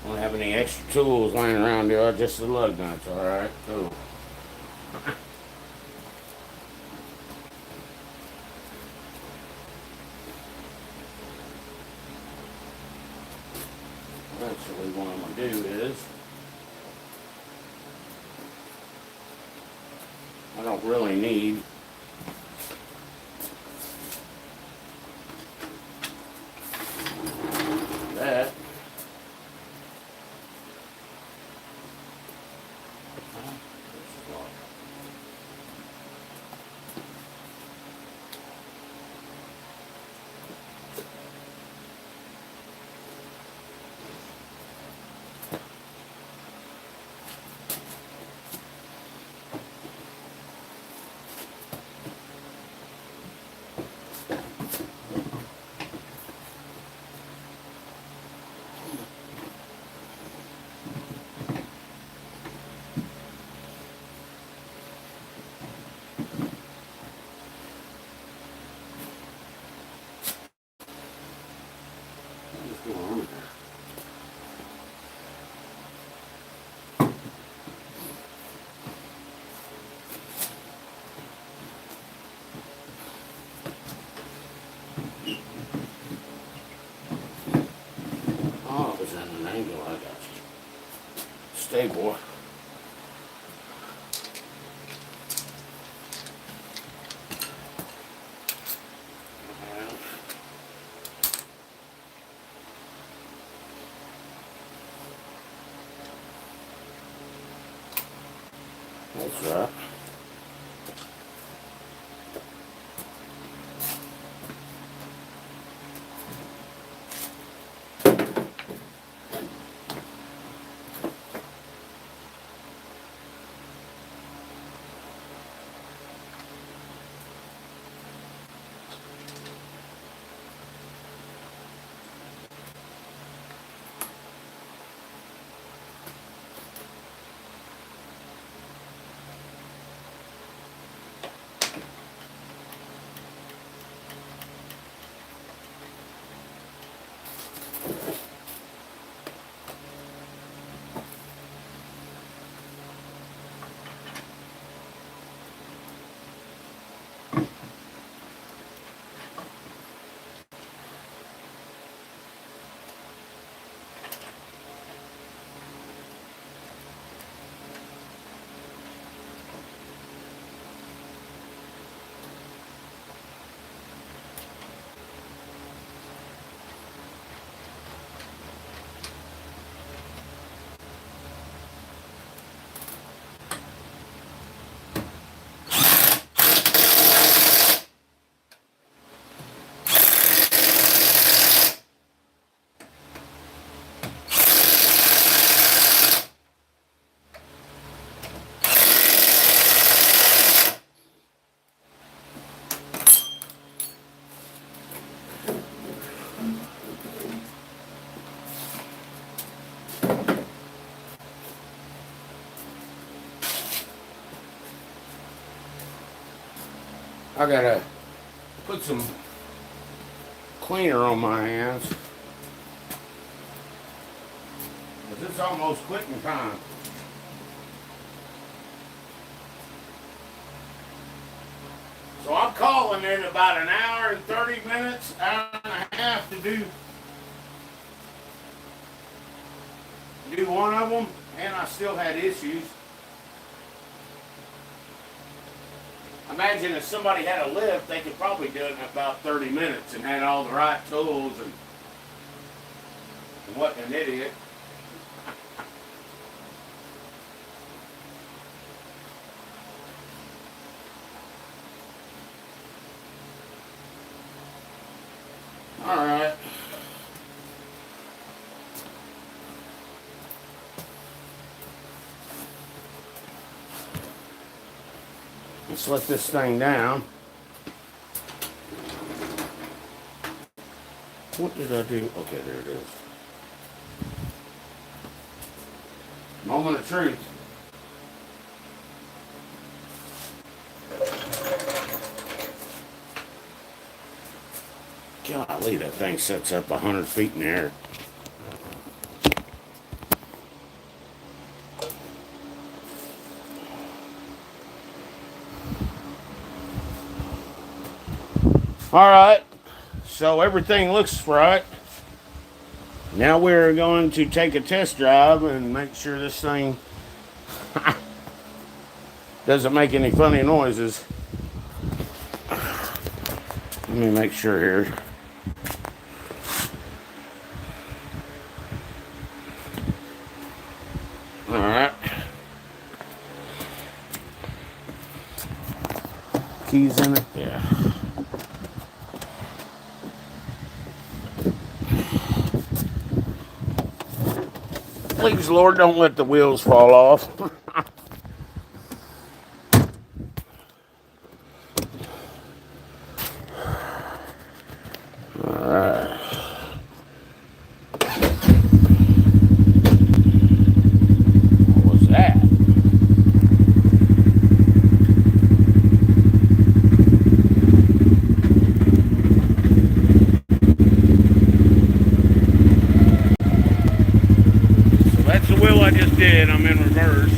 Don't have any extra tools laying around there, just the lug nuts. Alright, cool. Actually, what I'm going to do is, I don't really need that. What's going on there? Oh, it was at an angle. I got you. Stay, boy. That's right. I gotta put some cleaner on my hands. Cause it's almost quitting time. So I'm calling it about an hour and 30 minutes, hour and a half to do one of them, and I still had issues. Imagine if somebody had a lift, they could probably do it in about 30 minutes and had all the right tools and what an idiot. All right. Let's let this thing down. What did I do? Okay, there it is. Moment of truth. Golly, that thing sets up 100 feet in the air. All right, so everything looks right. Now we're going to take a test drive and make sure this thing doesn't make any funny noises. Let me make sure here. All right. Keys in it? Yeah. Please, Lord, don't let the wheels fall off. What was that? So that's the wheel I just did. I'm in reverse.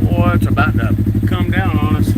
Boy, it's about to come down on us.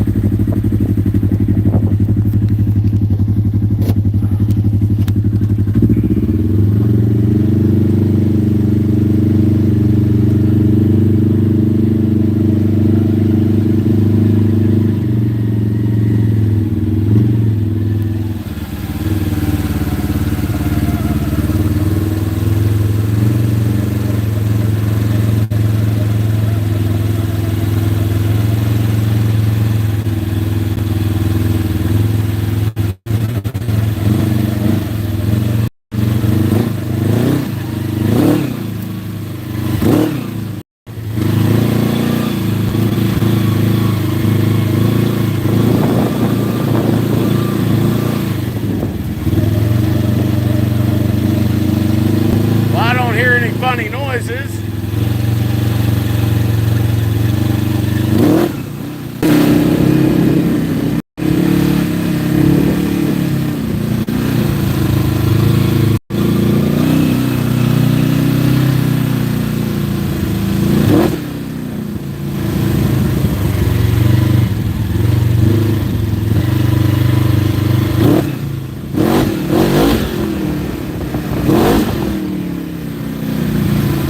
Funny noises.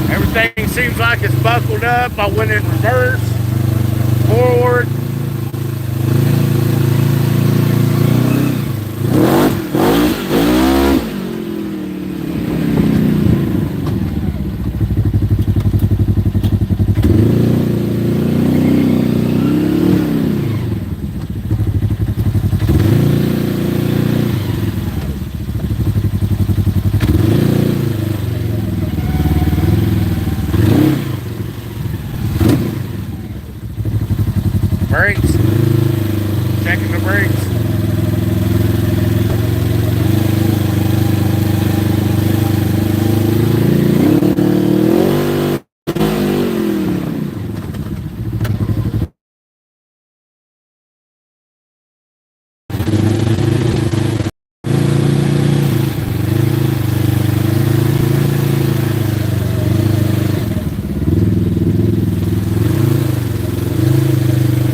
Everything seems like it's buckled up. I went in reverse, forward.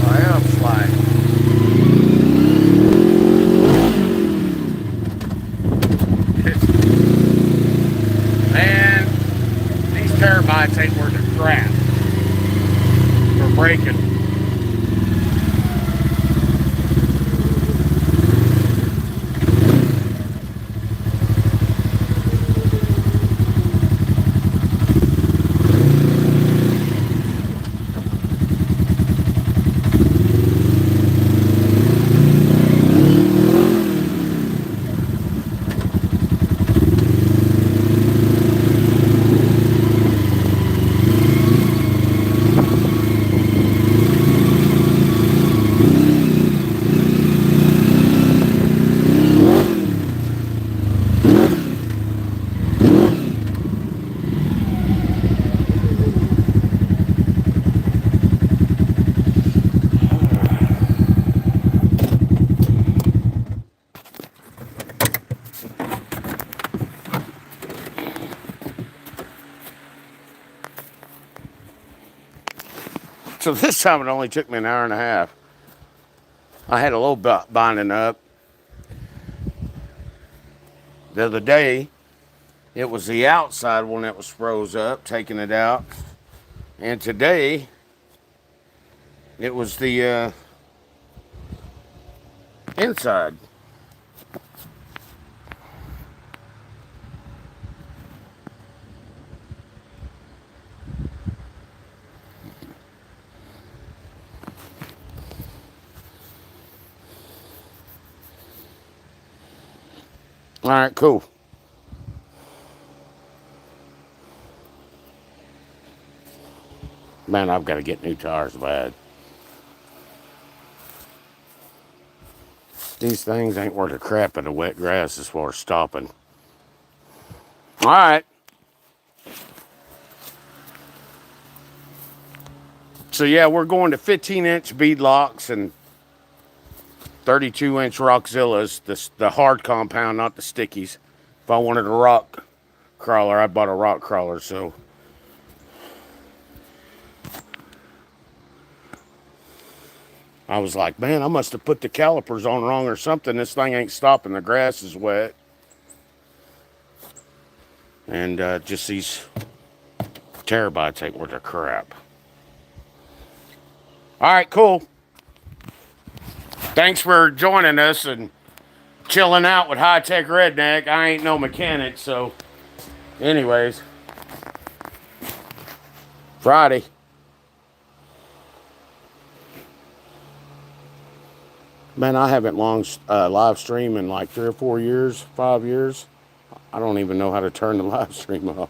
I am sliding. Man, these terabytes ain't worth a crap for braking. So this time it only took me an hour and a half. I had a little binding up. The other day, it was the outside one that was froze up, taking it out. And today, it was the inside. All right, cool. Man, I've got to get new tires bad. These things ain't worth a crap in the wet grass as far as stopping. All right. So yeah, we're going to 15-inch bead locks and 32-inch Rockzillas, the hard compound, not the stickies. If I wanted a rock crawler, I bought a rock crawler, so. I was like, man, I must have put the calipers on wrong or something. This thing ain't stopping. The grass is wet. And just these terabytes ain't worth a crap. All right, cool. Thanks for joining us and chilling out with High Tech Redneck. I ain't no mechanic, so anyways. Friday. Man, I haven't live streamed in like 3 or 4 years, 5 years. I don't even know how to turn the live stream off.